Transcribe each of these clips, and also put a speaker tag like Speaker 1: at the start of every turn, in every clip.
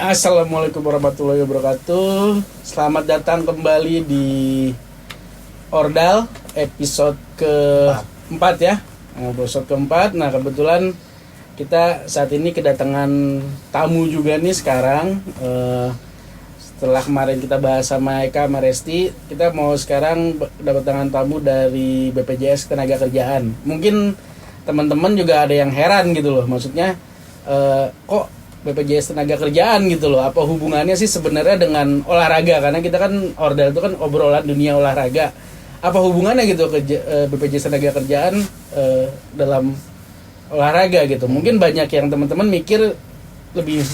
Speaker 1: Assalamualaikum warahmatullahi wabarakatuh. Selamat datang kembali di Ordal episode keempat ya. Episode keempat. Nah kebetulan kita saat ini kedatangan tamu juga nih sekarang. Setelah kemarin kita bahas sama Eka sama Resti, kita mau sekarang kedatangan tamu dari BPJS Ketenagakerjaan. Mungkin teman-teman juga ada yang heran gitu loh. Maksudnya kok BPJS Ketenagakerjaan gitu loh, apa hubungannya sih sebenarnya dengan olahraga? Karena kita kan Ordal itu kan obrolan dunia olahraga. Apa hubungannya gitu ke BPJS Ketenagakerjaan dalam olahraga gitu? Mungkin banyak yang teman-teman mikir lebih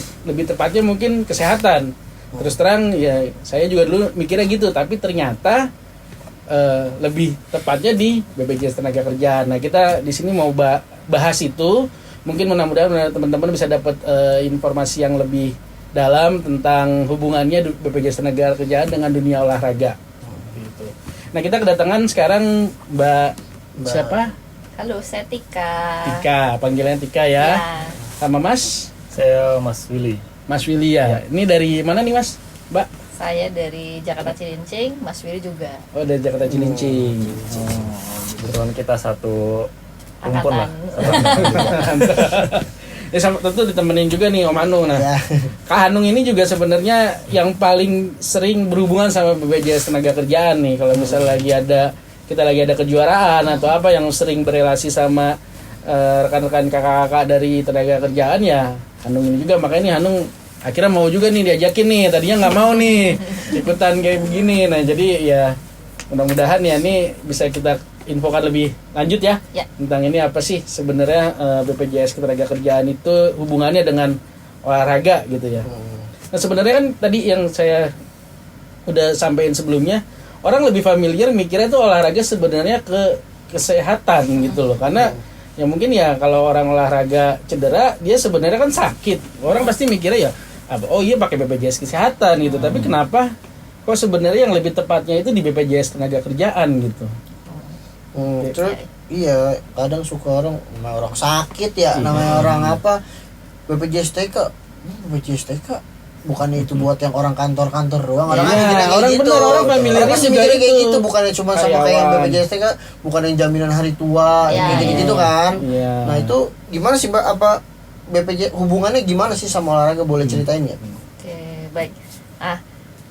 Speaker 1: tepatnya mungkin kesehatan. Terus terang ya saya juga dulu mikirnya gitu, tapi ternyata lebih tepatnya di BPJS Ketenagakerjaan. Nah kita di sini mau bahas itu. Mungkin mudah-mudahan teman-teman bisa dapat informasi yang lebih dalam tentang hubungannya BPJS Ketenagakerjaan dengan dunia olahraga. Gitu. Nah kita kedatangan sekarang Mbak siapa?
Speaker 2: Halo, saya Tika.
Speaker 1: Tika, panggilannya Tika ya. Sama Mas?
Speaker 3: Saya Mas Willy.
Speaker 1: Mas Willy ya. Ini dari mana nih Mas? Mbak?
Speaker 2: Saya dari Jakarta Cilincing, Mas Willy juga.
Speaker 1: Oh dari Jakarta Cilincing.
Speaker 3: Kebetulan kita satu rumpun lah.
Speaker 1: Ya sama tentu ditemenin juga nih Om Hanung. Nah, Kak Hanung ini juga sebenarnya yang paling sering berhubungan sama BPJS Ketenagakerjaan nih. Kalau misalnya kita lagi ada kejuaraan atau apa yang sering berelasi sama rekan-rekan kakak-kakak dari tenaga kerjaan ya Hanung ini juga. Makanya nih Hanung akhirnya mau juga nih diajakin nih. Tadinya nggak mau nih ikutan kayak begini. Nah jadi ya mudah-mudahan ya ini bisa kita infokan lebih lanjut ya tentang ini apa sih sebenarnya BPJS Ketenagakerjaan itu hubungannya dengan olahraga gitu ya. Nah sebenarnya kan tadi yang saya udah sampaikan sebelumnya, orang lebih familiar mikirnya tuh olahraga sebenarnya ke kesehatan gitu loh, karena ya mungkin ya kalau orang olahraga cedera dia sebenarnya kan sakit, orang pasti mikirnya ya oh iya pakai BPJS Kesehatan gitu. Tapi kenapa kok sebenarnya yang lebih tepatnya itu di BPJS Ketenagakerjaan gitu?
Speaker 4: Terus iya kadang suka orang sakit ya namanya orang apa BPJS TK bukannya itu buat yang orang kantor-kantor doang. Orang
Speaker 1: orang
Speaker 4: gitu.
Speaker 1: Bener, orang familiarnya juga
Speaker 4: kayak
Speaker 1: itu.
Speaker 4: gitu, bukannya cuma sama kayak yang BPJS TK, bukan yang jaminan hari tua kayak gitu kan. Nah itu gimana sih Mbak, apa BPJS hubungannya gimana sih sama olahraga, boleh ceritain ya?
Speaker 2: Oke, baik.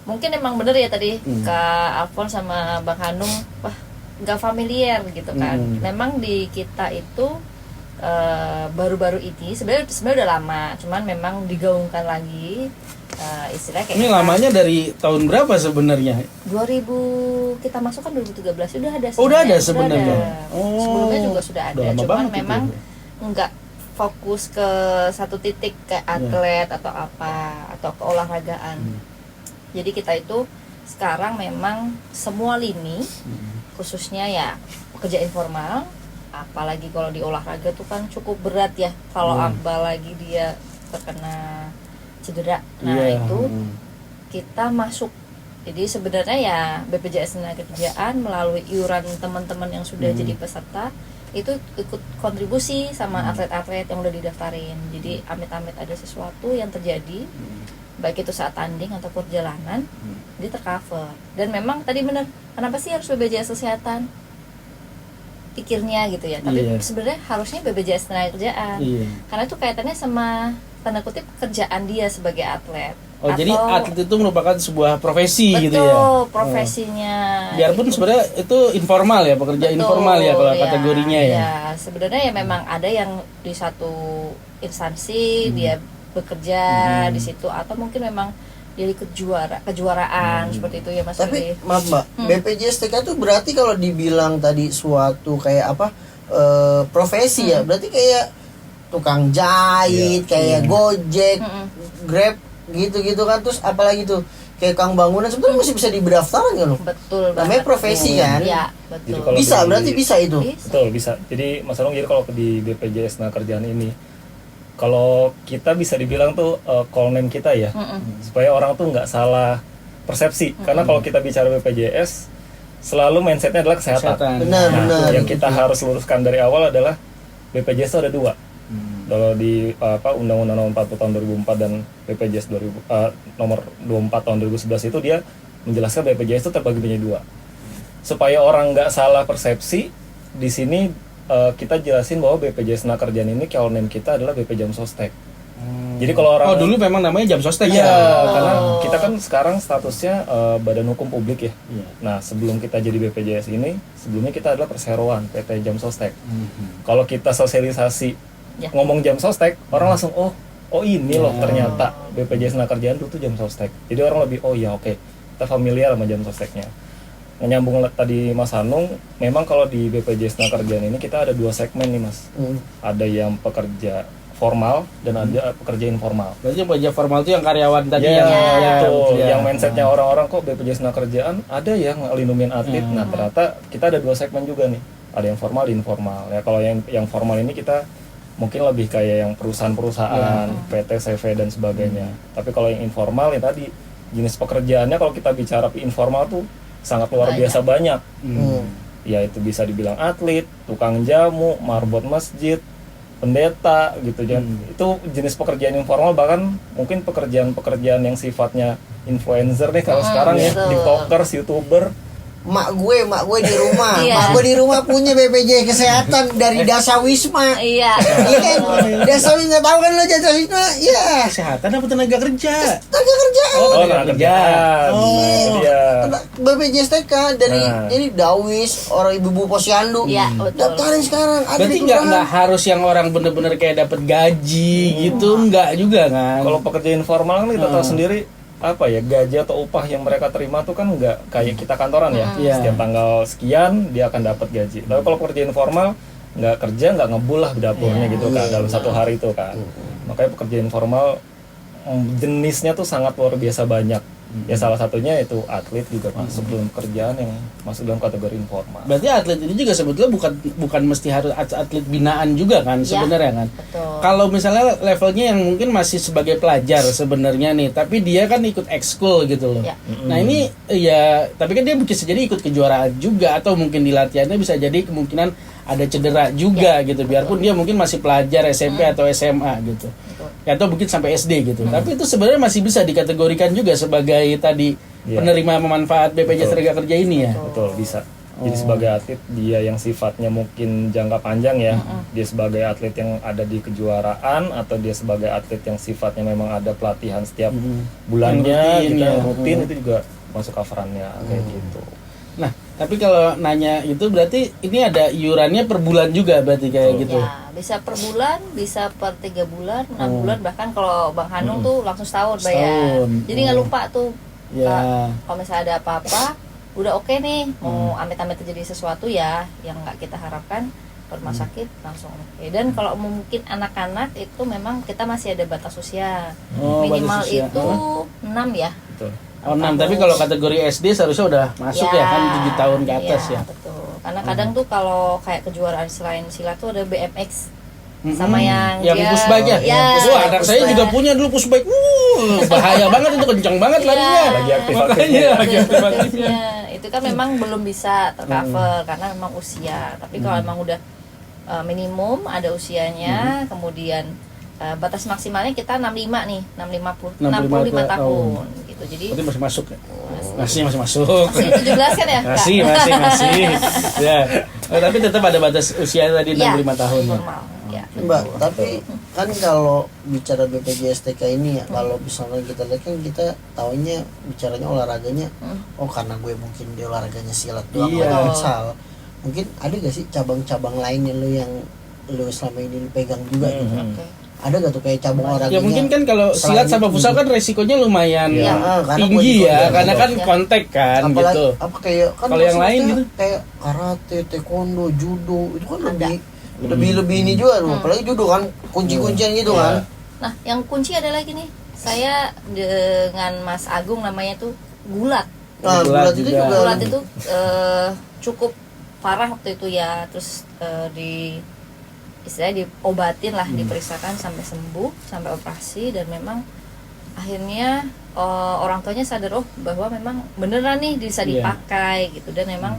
Speaker 2: Mungkin emang bener ya tadi Kak Alfon sama Bang Hanung nggak familiar gitu kan. Memang di kita itu baru-baru ini sebenarnya udah lama, cuman memang digaungkan lagi istilah kayak
Speaker 1: ini lamanya dari tahun berapa sebenarnya?
Speaker 2: 2000 kita masuk kan 2013 udah ada.
Speaker 1: Udah ada sebenarnya.
Speaker 2: Sebelumnya juga sudah ada, cuman memang
Speaker 1: itu.
Speaker 2: nggak fokus ke satu titik kayak atlet atau apa atau keolahragaan. Jadi kita itu sekarang memang semua lini khususnya ya pekerja informal, apalagi kalau di olahraga tuh kan cukup berat ya kalau apalagi dia terkena cedera. Nah itu kita masuk. Jadi sebenarnya ya BPJS Ketenagakerjaan melalui iuran teman-teman yang sudah jadi peserta itu ikut kontribusi sama atlet-atlet yang udah didaftarin. Jadi amit-amit ada sesuatu yang terjadi baik itu saat tanding atau perjalanan, dia tercover. Dan memang tadi benar, kenapa sih harus BPJS Kesehatan? Pikirnya gitu ya. Tapi sebenarnya harusnya BPJS Ketenagakerjaan. Karena itu kaitannya sama tanda kutip kerjaan dia sebagai atlet.
Speaker 1: Jadi atlet itu merupakan sebuah profesi gitu ya.
Speaker 2: Betul, profesinya.
Speaker 1: Biarpun sebenarnya itu informal ya, pekerja informal ya kalau kategorinya ya. Ya,
Speaker 2: sebenarnya ya memang ada yang di satu instansi dia bekerja di situ, atau mungkin memang jadi kejuaraan seperti itu ya Mas.
Speaker 4: Tapi maaf Mbak, BPJS TK itu berarti kalau dibilang tadi suatu kayak apa profesi ya, berarti kayak tukang jahit, kayak Gojek, Grab gitu-gitu kan. Terus apalagi tuh kayak kang bangunan sebetulnya masih bisa didaftarin kan loh.
Speaker 2: Betul banget.
Speaker 4: Namanya profesi kan?
Speaker 2: Iya, betul.
Speaker 4: Bisa, berarti bisa itu.
Speaker 3: Betul, bisa. Jadi Mas Hanung, jadi kalau di BPJS Ketenagakerjaan ini kalau kita bisa dibilang tuh call name kita ya, supaya orang tuh nggak salah persepsi. Karena kalau kita bicara BPJS, selalu mindsetnya adalah kesehatan.
Speaker 4: Benar.
Speaker 3: Yang kita harus luruskan dari awal adalah BPJS itu ada dua. Kalau di Undang-Undang Nomor 40 tahun 2004 dan BPJS Nomor 24 tahun 2011 itu dia menjelaskan BPJS itu terbagi menjadi 2. Supaya orang nggak salah persepsi, di sini kita jelasin bahwa BPJS Tenagakerjaan ini kalau name kita adalah BP Jam Sostek. Jadi kalau orang
Speaker 1: dulu memang namanya Jam Sostek
Speaker 3: iya,
Speaker 1: ya.
Speaker 3: karena kita kan sekarang statusnya Badan Hukum Publik ya.
Speaker 1: Iya.
Speaker 3: Nah, sebelum kita jadi BPJS ini, sebelumnya kita adalah perseroan PT Jam Sostek. Kalau kita sosialisasi
Speaker 2: Ya.
Speaker 3: ngomong Jam Sostek, orang langsung oh ini loh ternyata BPJS Tenagakerjaan itu Jam Sostek. Jadi orang lebih oke, kita familiar sama Jam Sosteknya. Nyambung tadi Mas Hanung, memang kalau di BPJS Tenagakerjaan ini kita ada 2 segmen nih Mas. Ada yang pekerja formal dan ada pekerja informal.
Speaker 1: Berarti yang pekerja formal itu yang karyawan tadi
Speaker 3: Ya,
Speaker 1: yang
Speaker 3: betul.
Speaker 1: ya.
Speaker 3: Yang mindsetnya orang-orang kok BPJS Tenagakerjaan ada ya ngelindungin atlet. Nah ternyata kita ada 2 segmen juga nih. Ada yang formal, dan informal. Ya kalau yang formal ini kita mungkin lebih kayak yang perusahaan-perusahaan, PT, CV dan sebagainya. Tapi kalau yang informal ya tadi jenis pekerjaannya kalau kita bicara informal tuh sangat luar biasa banyak. Ya itu bisa dibilang atlet, tukang jamu, marbot masjid, pendeta gitu kan. Itu jenis pekerjaan informal, bahkan mungkin pekerjaan-pekerjaan yang sifatnya influencer nih kalau sekarang ya,
Speaker 2: betul.
Speaker 3: TikTokers, YouTuber.
Speaker 4: Mak gue di rumah,
Speaker 2: Iya.
Speaker 4: mak gue di rumah punya BPJS Kesehatan dari Dasawisma.
Speaker 2: Iya.
Speaker 4: Iya kan? Dasawisma, tahu kan lo Dasawisma? Iya.
Speaker 1: Kesehatan apa tenaga kerja?
Speaker 4: Tenaga kerjaan.
Speaker 1: tenaga kerjaan.
Speaker 3: Itu dia.
Speaker 4: BPJS TK dari
Speaker 3: Nah.
Speaker 4: jadi Dawis, orang ibu-ibu posyandu.
Speaker 2: Iya, betul.
Speaker 4: Daftarin sekarang ada
Speaker 1: Berarti
Speaker 4: di
Speaker 1: nggak
Speaker 4: kelurahan.
Speaker 1: harus yang orang bener-bener kayak dapat gaji gitu, nggak juga kan?
Speaker 3: Kalau pekerja informal kan kita tahu sendiri apa ya, gaji atau upah yang mereka terima tuh kan nggak kayak kita kantoran ya.
Speaker 1: Iya.
Speaker 3: Setiap tanggal sekian dia akan dapat gaji. Tapi kalau pekerja informal nggak kerja, nggak ngebul lah dapurnya gitu kan dalam satu hari itu kan. Makanya pekerja informal jenisnya tuh sangat luar biasa banyak. Ya salah satunya itu atlet juga masuk dalam pekerjaan yang masuk dalam kategori informal.
Speaker 1: Berarti atlet ini juga sebetulnya bukan mesti harus atlet binaan juga kan sebenarnya kan.
Speaker 2: Betul.
Speaker 1: Kalau misalnya levelnya yang mungkin masih sebagai pelajar sebenarnya nih, tapi dia kan ikut ekskul gitu loh.
Speaker 2: Ya.
Speaker 1: Nah ini ya, tapi kan dia bisa jadi ikut kejuaraan juga, atau mungkin di latihannya bisa jadi kemungkinan ada cedera juga gitu, biarpun dia mungkin masih pelajar SMP atau SMA gitu. Atau mungkin sampai SD gitu. Tapi itu sebenarnya masih bisa dikategorikan juga sebagai tadi penerima manfaat BPJS Tenagakerja ini ya.
Speaker 3: Betul, bisa. Jadi sebagai atlet dia yang sifatnya mungkin jangka panjang ya, dia sebagai atlet yang ada di kejuaraan, atau dia sebagai atlet yang sifatnya memang ada pelatihan setiap bulannya,
Speaker 1: Yang rutin,
Speaker 3: gitu,
Speaker 1: ya.
Speaker 3: yang rutin itu juga masuk coverannya kayak gitu.
Speaker 1: Nah, tapi kalau nanya itu berarti ini ada iurannya per bulan juga berarti kayak gitu.
Speaker 2: Ya, bisa per bulan, bisa per 3 bulan, 6 bulan, bahkan kalau Bang Hanung tuh langsung setahun bayar.
Speaker 1: Setahun.
Speaker 2: Jadi nggak lupa tuh.
Speaker 1: Ya.
Speaker 2: Kalau misalnya ada apa-apa, udah oke nih, mau amit-amit terjadi sesuatu ya yang nggak kita harapkan, ke rumah sakit langsung oke. Dan kalau mungkin anak-anak itu memang kita masih ada batas usia.
Speaker 1: Oh,
Speaker 2: Minimal
Speaker 1: batas usia.
Speaker 2: itu 6 ya.
Speaker 3: Betul.
Speaker 1: Oh, 6, tapi kalau kategori SD seharusnya udah masuk ya kan 7 tahun ke atas ya.
Speaker 2: Betul. Karena kadang tuh kalau kayak kejuaraan selain silat tuh ada BMX sama yang dia-
Speaker 1: pushbike ya.
Speaker 2: Ya,
Speaker 1: Wah, anak saya
Speaker 2: pushbike.
Speaker 1: juga punya dulu pushbike. Bahaya banget itu, kencang banget larinya.
Speaker 3: Lagi aktif-aktifnya.
Speaker 1: Makanya lagi aktif-aktifnya.
Speaker 2: Ya, itu kan memang belum bisa tercover karena memang usia. Tapi kalau memang udah minimum ada usianya, kemudian batas maksimalnya kita 65 nih, 65 tahun gitu. Jadi
Speaker 1: Berarti masih masuk ya? Masih masuk.
Speaker 2: masih 17 kan ya? Kak?
Speaker 1: Masih. Ya. Oh, tapi tetap ada batas usia tadi 65 tahun ya.
Speaker 2: Normal. Ya.
Speaker 4: Mbak, tapi kan kalau bicara BPJS TK ini ya, kalau misalnya kita lihat kan kita taunya bicaranya olahraganya, oh karena gue mungkin di olahraganya silat doang,
Speaker 1: Iya.
Speaker 4: futsal. Mungkin ada gak sih cabang-cabang lainnya lo yang lo selama ini lo pegang juga gitu?
Speaker 2: Oke.
Speaker 4: Ada gak tuh kayak cabang olahraganya?
Speaker 1: Ya mungkin kan kalau silat sama futsal kan resikonya lumayan
Speaker 2: Iya.
Speaker 4: karena
Speaker 1: tinggi ya,
Speaker 4: kontak.
Speaker 1: karena kan
Speaker 2: Iya.
Speaker 1: kontak kan
Speaker 4: apalagi
Speaker 1: gitu.
Speaker 4: apa kayak kan
Speaker 1: Kalau yang lain
Speaker 4: maksudnya
Speaker 1: gitu?
Speaker 4: kayak karate, taekwondo, judo itu kan lebih ini juga tuh. Apalagi judo kan kunci-kuncian gitu kan.
Speaker 2: Nah, yang kunci ada lagi nih. Saya dengan Mas Agung namanya tuh gulat.
Speaker 4: Nah,
Speaker 1: Gulat
Speaker 4: gulat itu
Speaker 1: juga.
Speaker 4: juga.
Speaker 2: Gulat itu cukup parah waktu itu ya. Terus istilahnya diobatin lah, diperiksakan sampai sembuh, sampai operasi, dan memang akhirnya orang tuanya sadar bahwa memang beneran nih bisa
Speaker 1: Iya.
Speaker 2: dipakai gitu, dan memang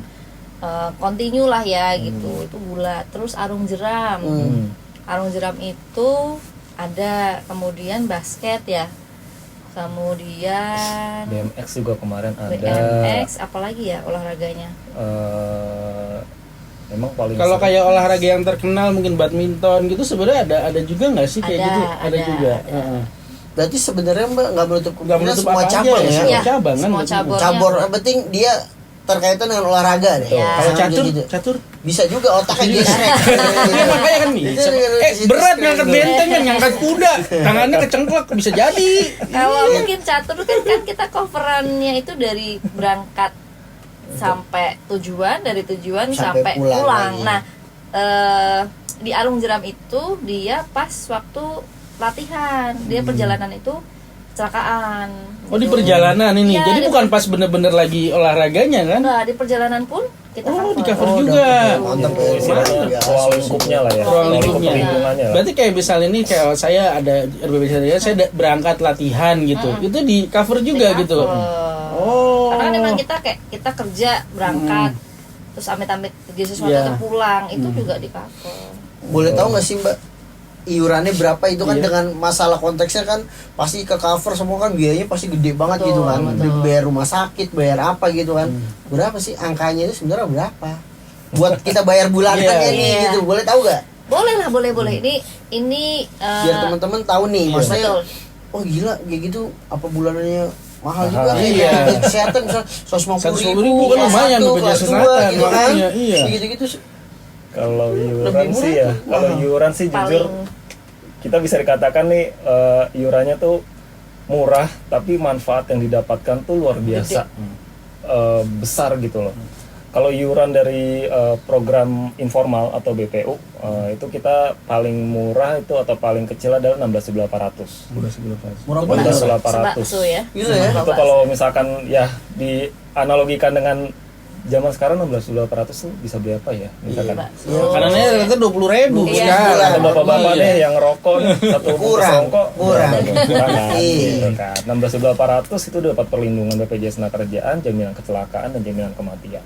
Speaker 2: continue lah ya gitu. Itu gulat. Terus arung jeram. Arung Jeram itu ada, kemudian basket ya, kemudian
Speaker 3: BMX juga kemarin ada.
Speaker 2: BMX, apalagi ya olahraganya?
Speaker 3: Memang paling
Speaker 1: Kalau
Speaker 3: sering-
Speaker 1: kayak olahraga yang terkenal mungkin badminton gitu sebenarnya ada juga nggak sih kayak gitu? Ada juga.
Speaker 2: ada.
Speaker 1: Heeh.
Speaker 4: Berarti sebenarnya Mbak nggak menutup
Speaker 1: Nggak
Speaker 4: kemungkinan
Speaker 1: menutup
Speaker 4: semua
Speaker 1: apa
Speaker 4: cabang
Speaker 1: aja
Speaker 4: ya.
Speaker 1: semua
Speaker 2: Iya,
Speaker 1: cabang kan.
Speaker 2: semua
Speaker 1: berarti.
Speaker 2: cabang.
Speaker 4: Cabur yang penting dia terkaitan dengan olahraga deh.
Speaker 2: Iya.
Speaker 1: Kalau
Speaker 4: Sama
Speaker 1: catur,
Speaker 4: gitu.
Speaker 1: catur.
Speaker 4: Bisa juga otaknya
Speaker 1: Iya.
Speaker 4: gesrek.
Speaker 1: Iya makanya kan nih.
Speaker 4: Itu dari-
Speaker 1: Berat
Speaker 4: dari-
Speaker 1: ngangkat benteng kan, ngangkat kuda, tangannya kecengklek bisa jadi.
Speaker 2: Kalau mungkin catur kan kita coverannya itu dari berangkat sampai tujuan, dari tujuan
Speaker 4: Sampai
Speaker 2: sampai
Speaker 4: pulang
Speaker 2: pulang.
Speaker 4: lagi.
Speaker 2: Nah, di Arung Jeram itu dia pas waktu latihan, dia perjalanan itu kecelakaan.
Speaker 1: Oh di
Speaker 2: gitu.
Speaker 1: perjalanan ini,
Speaker 2: Iya,
Speaker 1: jadi
Speaker 2: di
Speaker 1: bukan pas bener-bener lagi olahraganya kan?
Speaker 2: Enggak, di perjalanan pun kita
Speaker 1: Oh, di cover
Speaker 4: Oh,
Speaker 1: juga.
Speaker 4: Mantap
Speaker 3: Itu
Speaker 4: ya.
Speaker 3: istilahnya
Speaker 4: Biasa
Speaker 3: ruang
Speaker 4: sih.
Speaker 3: lingkupnya lah ya.
Speaker 1: Ruang
Speaker 3: lingkup
Speaker 1: lingkupnya.
Speaker 3: perlindungannya lah.
Speaker 1: Berarti kayak misalnya ini kayak saya ada RBP saya berangkat latihan gitu, itu di cover juga
Speaker 2: Di
Speaker 1: gitu.
Speaker 2: cover.
Speaker 1: Oh.
Speaker 2: Karena kan memang kita kayak kita kerja berangkat, terus amit-amit kerja sesuatu
Speaker 1: Iya.
Speaker 2: atau pulang, itu juga di cover.
Speaker 4: Boleh tahu nggak sih Mbak iurannya berapa itu kan
Speaker 1: Iya.
Speaker 4: dengan masalah konteksnya kan pasti ke cover semua kan biayanya pasti gede banget
Speaker 2: Betul,
Speaker 4: gitu kan.
Speaker 2: betul.
Speaker 4: Bayar rumah sakit, bayar apa gitu kan. Berapa sih angkanya itu sebenarnya berapa? Buat kita bayar bulanannya
Speaker 1: Iya.
Speaker 4: nih
Speaker 2: Iya.
Speaker 4: gitu. Boleh tahu nggak?
Speaker 2: Boleh lah, boleh. Ini
Speaker 4: Biar teman-teman tahu nih.
Speaker 1: Iya.
Speaker 4: Maksudnya
Speaker 2: betul.
Speaker 4: oh gila kayak gitu apa bulanannya mahal
Speaker 3: Mahal.
Speaker 4: juga kayak
Speaker 1: Iya.
Speaker 4: BPJS kesehatan misalnya 150.000
Speaker 1: kan lumayan BPJS kesehatan,
Speaker 4: gitu kan.
Speaker 1: makanya, iya.
Speaker 4: Gitu-gitu
Speaker 3: Kalau
Speaker 4: Lebih
Speaker 3: iuran
Speaker 4: murah
Speaker 3: sih ya,
Speaker 4: tuh.
Speaker 3: kalau
Speaker 4: Mahal.
Speaker 3: iuran sih jujur
Speaker 2: paling
Speaker 3: kita bisa dikatakan nih iurannya tuh murah, tapi manfaat yang didapatkan tuh luar biasa. Besar gitu loh. Kalau iuran dari program informal atau BPU itu kita paling murah itu atau paling kecil adalah 16.800.
Speaker 1: Udah sebelum pas.
Speaker 4: Murah banget.
Speaker 3: 16.800.
Speaker 2: sebakso ya.
Speaker 4: Gitu ya.
Speaker 3: Itu kalau misalkan ya dianalogikan dengan zaman sekarang 16.800 tuh bisa beli apa ya misalkan.
Speaker 2: Bakso.
Speaker 1: Karena ini ternyata 20.000
Speaker 2: Iya.
Speaker 1: sekarang.
Speaker 3: Ada bapak-bapak
Speaker 1: Iya.
Speaker 3: nih yang rokok nih, satu bungkus
Speaker 4: Kurang,
Speaker 3: rokok
Speaker 4: kurang.
Speaker 3: kan,
Speaker 4: Iya.
Speaker 3: gitu kan. 16.800 itu dapat perlindungan BPJS Tenagakerjaan, jaminan kecelakaan dan jaminan kematian.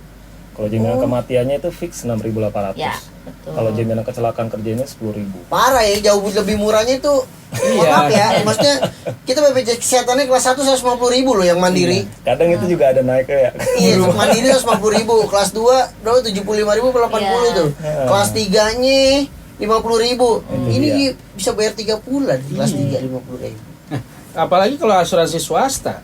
Speaker 3: Kalau jaminan kematiannya itu fix 6.800.
Speaker 2: Ya, betul.
Speaker 3: Kalau jaminan kecelakaan kerjanya 10.000.
Speaker 4: Parah ya, jauh lebih murahnya itu.
Speaker 1: Iya.
Speaker 4: Maaf ya, maksudnya kita BPJS kesehatannya kelas 1 150.000 loh yang mandiri.
Speaker 3: Kadang itu juga ada naiknya ya.
Speaker 4: Iya, mandiri 150.000, kelas 2 udah 75.000 ke 80
Speaker 2: Iya.
Speaker 4: tuh. Kelas 3-nya 50.000. Ini
Speaker 3: Iya.
Speaker 4: bisa bayar 3 bulan kelas 3 50.000.
Speaker 1: Apalagi kalau asuransi swasta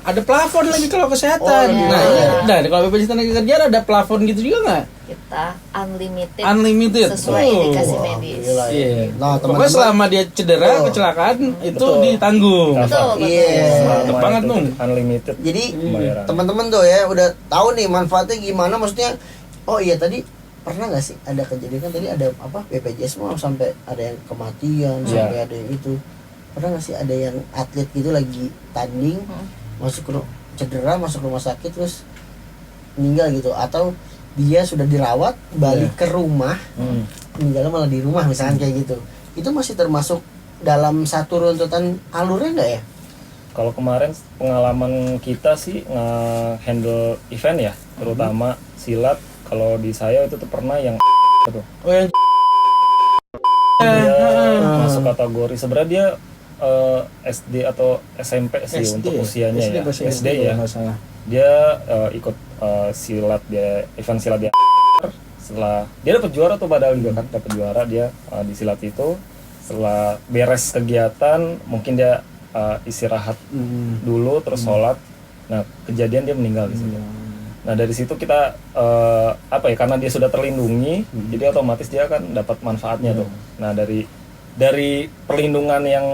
Speaker 1: ada plafon lagi kalau kesehatan.
Speaker 4: Oh, iya.
Speaker 1: Nah, kalau BPJS Tenagakerjaan ada plafon gitu juga nggak?
Speaker 2: Kita unlimited,
Speaker 1: Unlimited.
Speaker 2: sesuai
Speaker 1: Oh.
Speaker 2: indikasi medis.
Speaker 4: Gila ya.
Speaker 1: Iya.
Speaker 4: Nah,
Speaker 1: Pokoknya
Speaker 4: teman-teman
Speaker 1: selama dia cedera,
Speaker 4: Betul.
Speaker 1: kecelakaan itu
Speaker 3: Betul.
Speaker 1: ditanggung.
Speaker 2: Betul, betul.
Speaker 4: Iya.
Speaker 1: Mantep banget,
Speaker 3: itu
Speaker 1: Nung.
Speaker 3: unlimited
Speaker 4: Jadi
Speaker 3: pembayaran.
Speaker 4: teman-teman tuh ya udah tahu nih manfaatnya gimana, maksudnya oh iya tadi pernah nggak sih ada kejadian kan tadi ada apa BPJS mau sampai ada yang kematian
Speaker 3: Iya.
Speaker 4: sampai ada yang itu, pernah nggak sih ada yang atlet gitu lagi tanding masuk ke cedera masuk rumah sakit terus meninggal gitu, atau dia sudah dirawat balik ke rumah meninggalnya malah di rumah misalkan kayak gitu, itu masih termasuk dalam satu runtutan alurnya nggak ya?
Speaker 3: Kalau kemarin pengalaman kita sih nge-handle event ya, terutama silat. Kalau di saya itu tuh pernah yang tuh.
Speaker 1: Oh yang
Speaker 3: Dia masuk kategori sebenarnya dia SD atau SMP sih
Speaker 1: SD,
Speaker 3: untuk usianya
Speaker 1: SD
Speaker 3: ya.
Speaker 1: masih
Speaker 3: SD
Speaker 1: kalau
Speaker 3: ya.
Speaker 1: nggak salah.
Speaker 3: Dia ikut silat dia event silat dia. Setelah dia dapat juara tuh padahal juga kan dapat juara dia di silat itu. Setelah beres kegiatan mungkin dia istirahat dulu terus sholat. Nah kejadian dia meninggal di situ. Nah dari situ kita apa ya, karena dia sudah terlindungi, jadi otomatis dia kan dapat manfaatnya tuh. Nah dari perlindungan yang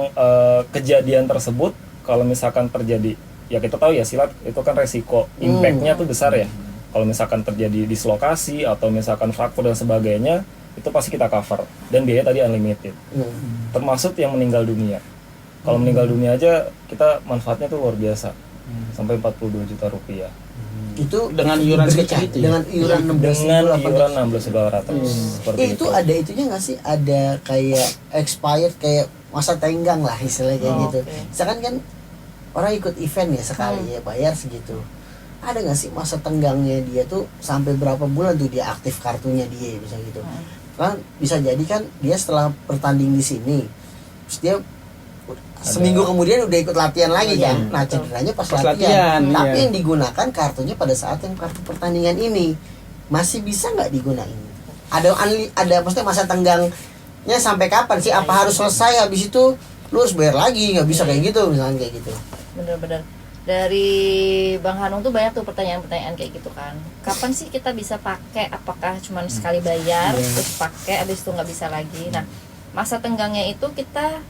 Speaker 3: kejadian tersebut, kalau misalkan terjadi, ya kita tahu ya silat itu kan resiko impactnya tuh besar ya. Kalau misalkan terjadi dislokasi atau misalkan fraktur dan sebagainya, itu pasti kita cover. Dan biaya tadi unlimited, termasuk yang meninggal dunia. Kalau meninggal dunia aja kita manfaatnya tuh luar biasa, sampai 42 juta rupiah.
Speaker 4: Itu
Speaker 1: Dengan iuran
Speaker 4: diberikan
Speaker 1: sekecil itu ya?
Speaker 4: dengan iuran 16.000
Speaker 3: Dengan
Speaker 4: 18.000.
Speaker 3: iuran 16.200 seperti
Speaker 4: Itu ada itunya nggak sih, ada kayak expired kayak masa tenggang lah istilahnya kayak
Speaker 2: Oh,
Speaker 4: gitu.
Speaker 2: oke.
Speaker 4: Misalkan kan orang ikut event ya sekali ya bayar segitu, ada nggak sih masa tenggangnya dia tuh sampai berapa bulan tuh dia aktif kartunya dia misalnya gitu. Karena bisa jadi kan dia setelah bertanding di sini, terus dia seminggu kemudian udah ikut latihan lagi kan. Nah cederanya pas latihan. Tapi yang digunakan kartunya pada saat yang kartu pertandingan ini masih bisa nggak digunain? Ada maksudnya masa tenggangnya sampai kapan sih? Apa harus selesai habis itu lu harus bayar lagi? Nggak bisa kayak gitu misalnya kayak gitu.
Speaker 2: Bener-bener dari Bang Hanung tuh banyak tuh pertanyaan-pertanyaan kayak gitu kan. Kapan sih kita bisa pakai? Apakah cuma sekali bayar terus pakai habis itu nggak bisa lagi? Nah masa tenggangnya itu kita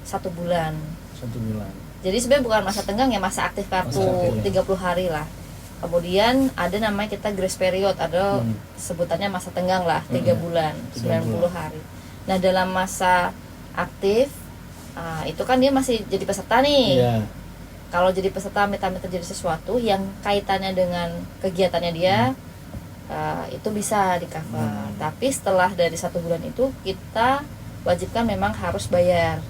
Speaker 2: 1 bulan.
Speaker 1: 1 bulan.
Speaker 2: Jadi sebenarnya bukan masa tenggang ya, masa aktif kartu 30 hari lah. Kemudian ada namanya kita grace period, ada sebutannya masa tenggang lah, 3 bulan, 90 hari. Nah dalam masa aktif itu kan dia masih jadi peserta nih. Kalau jadi peserta amit-amit terjadi sesuatu yang kaitannya dengan kegiatannya dia, itu bisa di cover. Tapi setelah dari 1 bulan itu kita wajibkan memang harus bayar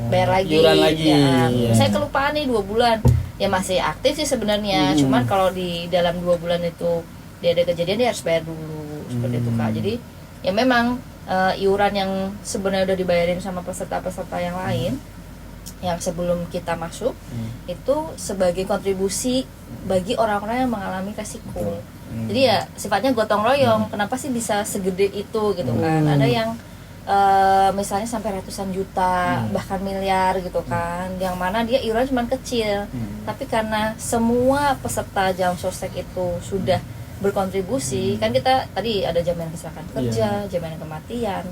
Speaker 2: lagi.
Speaker 1: Iuran lagi.
Speaker 2: Ya. Saya kelupaan nih 2 bulan. Ya masih aktif sih sebenarnya. Cuman kalau di dalam 2 bulan itu dia ada kejadian dia harus bayar dulu seperti itu Kak. Jadi ya memang iuran yang sebenarnya udah dibayarin sama peserta-peserta yang lain yang sebelum kita masuk itu sebagai kontribusi bagi orang-orang yang mengalami resiko. Jadi ya sifatnya gotong royong. Kenapa sih bisa segede itu gitu kan? Ada yang misalnya sampai ratusan juta bahkan miliar gitu kan, yang mana dia iuran cuma kecil tapi karena semua peserta jam sostek itu sudah berkontribusi kan, kita tadi ada jaminan kecelakaan kerja, jaminan kematian,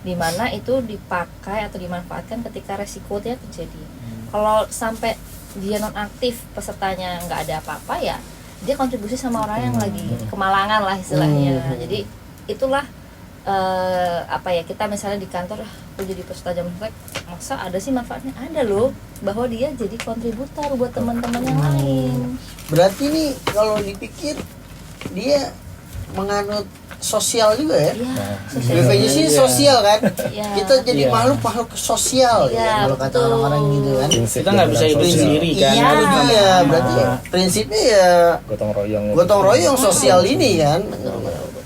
Speaker 2: di mana itu dipakai atau dimanfaatkan ketika resikonya terjadi. Kalau sampai dia non aktif pesertanya nggak ada apa-apa ya dia kontribusi sama orang yang lagi kemalangan lah istilahnya. Jadi itulah kita misalnya di kantor aku jadi peserta jam sostek, masa ada sih manfaatnya? Ada loh, bahwa dia jadi kontributor buat teman-teman yang lain.
Speaker 4: Berarti nih kalau dipikir dia menganut sosial juga ya. BPJS ini sosial kan. Kita jadi makhluk sosial ya kalau kata orang-orang gitu kan.
Speaker 1: Kita nggak bisa hidup sendiri kan.
Speaker 4: Iya, berarti prinsipnya ya gotong royong sosial ini kan.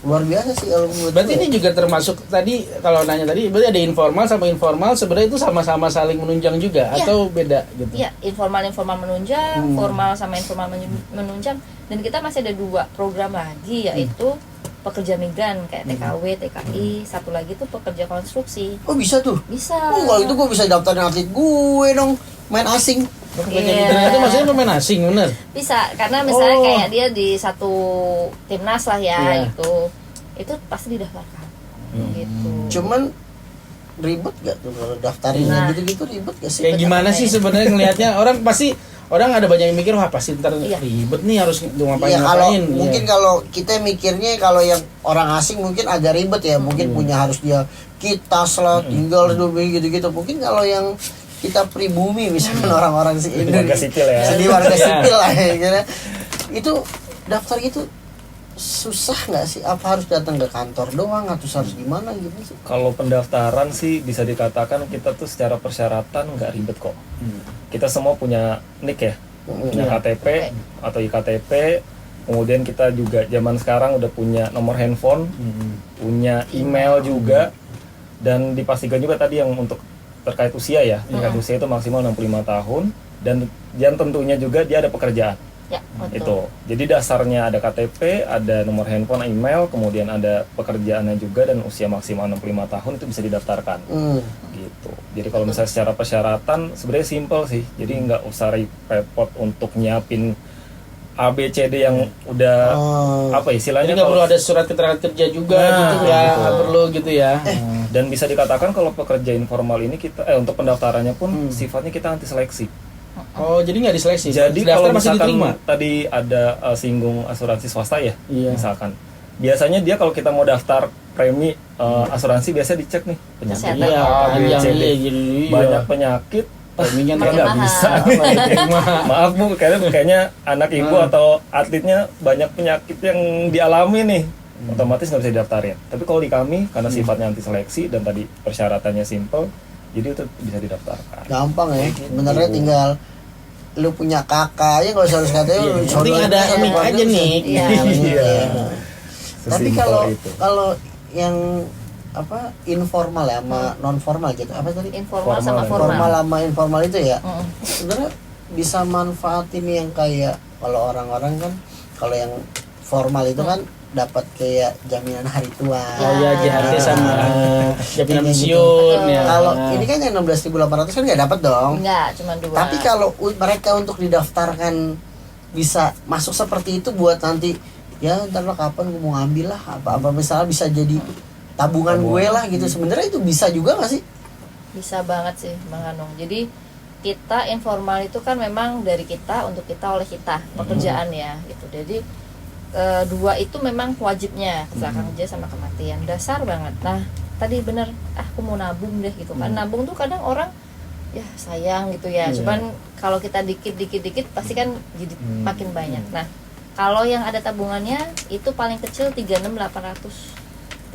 Speaker 4: Luar biasa sih kalau menurut
Speaker 1: berarti ini juga termasuk tadi kalau nanya tadi berarti ada informal sama informal, sebenarnya itu sama-sama saling menunjang juga atau beda gitu?
Speaker 2: Iya, informal menunjang, formal sama informal menunjang, dan kita masih ada 2 program lagi yaitu pekerja migran kayak TKW, TKI, satu lagi tuh pekerja konstruksi.
Speaker 4: Oh bisa tuh?
Speaker 2: Bisa.
Speaker 4: Oh kalau itu gue bisa daftarin atlet gue dong, main asing.
Speaker 1: Pekerja migran itu maksudnya pemain asing bener?
Speaker 2: Bisa, karena misalnya kayak dia di satu timnas lah ya itu pasti didaftarkan gitu.
Speaker 4: Cuman ribet gak tuh kalau daftarin gitu-gitu, ribet gak sih?
Speaker 1: Kayak gimana sih sebenarnya ngelihatnya orang ada banyak yang mikir wah pasti ntar ribet nih harus ngapain.
Speaker 4: Mungkin kalau kita mikirnya kalau yang orang asing mungkin agak ribet ya, mungkin punya harus dia kitas lah, tinggal dulu gitu-gitu. Mungkin kalau yang kita pribumi misalkan orang-orang
Speaker 3: warga sipil ya.
Speaker 4: Jadi warga sipil lah ya. Itu daftar itu susah nggak sih? Apa harus datang ke kantor doang atau harus gimana gitu sih?
Speaker 3: Kalau pendaftaran sih bisa dikatakan kita tuh secara persyaratan nggak ribet kok. Kita semua punya NIK ya, punya KTP atau IKTP. Kemudian kita juga zaman sekarang udah punya nomor handphone, punya email juga, dan dipastikan juga tadi yang untuk terkait usia ya, terkait usia itu maksimal 65 tahun dan tentunya juga dia ada pekerjaan.
Speaker 2: Ya,
Speaker 3: itu. Jadi dasarnya ada KTP, ada nomor handphone, email, kemudian ada pekerjaannya juga dan usia maksimal 65 tahun itu bisa didaftarkan. Gitu. Jadi kalau misalnya secara persyaratan sebenarnya simple sih. Jadi nggak usah repot untuk nyiapin ABCD yang udah istilahnya
Speaker 1: nggak perlu ada surat keterangan kerja juga gitu ya, nggak perlu gitu ya.
Speaker 3: Dan bisa dikatakan kalau pekerja informal ini kita untuk pendaftarannya pun sifatnya kita anti seleksi.
Speaker 1: Oh, jadi nggak diseleksi?
Speaker 3: Jadi kalau misalkan tadi ada singgung asuransi swasta ya, misalkan biasanya dia kalau kita mau daftar premi asuransi biasanya dicek nih penyakit ABCD, banyak penyakit.
Speaker 1: Preminya
Speaker 3: nggak bisa. Maaf Bu, kayaknya anak ibu atau atletnya banyak penyakit yang dialami nih, otomatis nggak bisa didaftarin. Tapi kalau di kami karena sifatnya anti seleksi dan tadi persyaratannya simple, jadi itu bisa didaftarkan.
Speaker 4: Gampang ya, sebenarnya tinggal lu punya kakak aja kalau harus katanya
Speaker 1: penting ada nik aja nih.
Speaker 4: Tapi kalau yang apa informal ya sama non formal gitu. Apa tadi?
Speaker 2: Informal sama
Speaker 3: Formal.
Speaker 4: Formal
Speaker 2: formal.
Speaker 4: sama informal itu ya.
Speaker 2: Mm-mm.
Speaker 4: Sebenarnya bisa manfaatin yang kayak kalau orang-orang kan kalau yang formal itu kan dapat kayak jaminan hari tua.
Speaker 1: Oh ya, JHT sama jaminan
Speaker 4: Kayak gitu.
Speaker 1: pensiun ya.
Speaker 4: Kalau ini kan yang 16.800 kan nggak dapat dong.
Speaker 2: Enggak, cuma 2.
Speaker 4: Tapi kalau mereka untuk didaftarkan bisa masuk seperti itu buat nanti ya ntar lah kapan gue mau ngambil lah apa misalnya bisa jadi tabungan gue lah gitu. Sebenarnya itu bisa juga nggak sih?
Speaker 2: Bisa banget sih Bang Anung. Jadi kita informal itu kan memang dari kita untuk kita oleh kita pekerjaan ya gitu. Jadi 2 itu memang wajibnya, kecelakaan kerja sama kematian dasar banget. Nah tadi bener aku mau nabung deh gitu kan. Nabung tuh kadang orang ya sayang gitu ya.
Speaker 1: Iya.
Speaker 2: Cuman kalau kita dikit pasti kan jadi makin banyak. Nah kalau yang ada tabungannya itu paling kecil 36.800,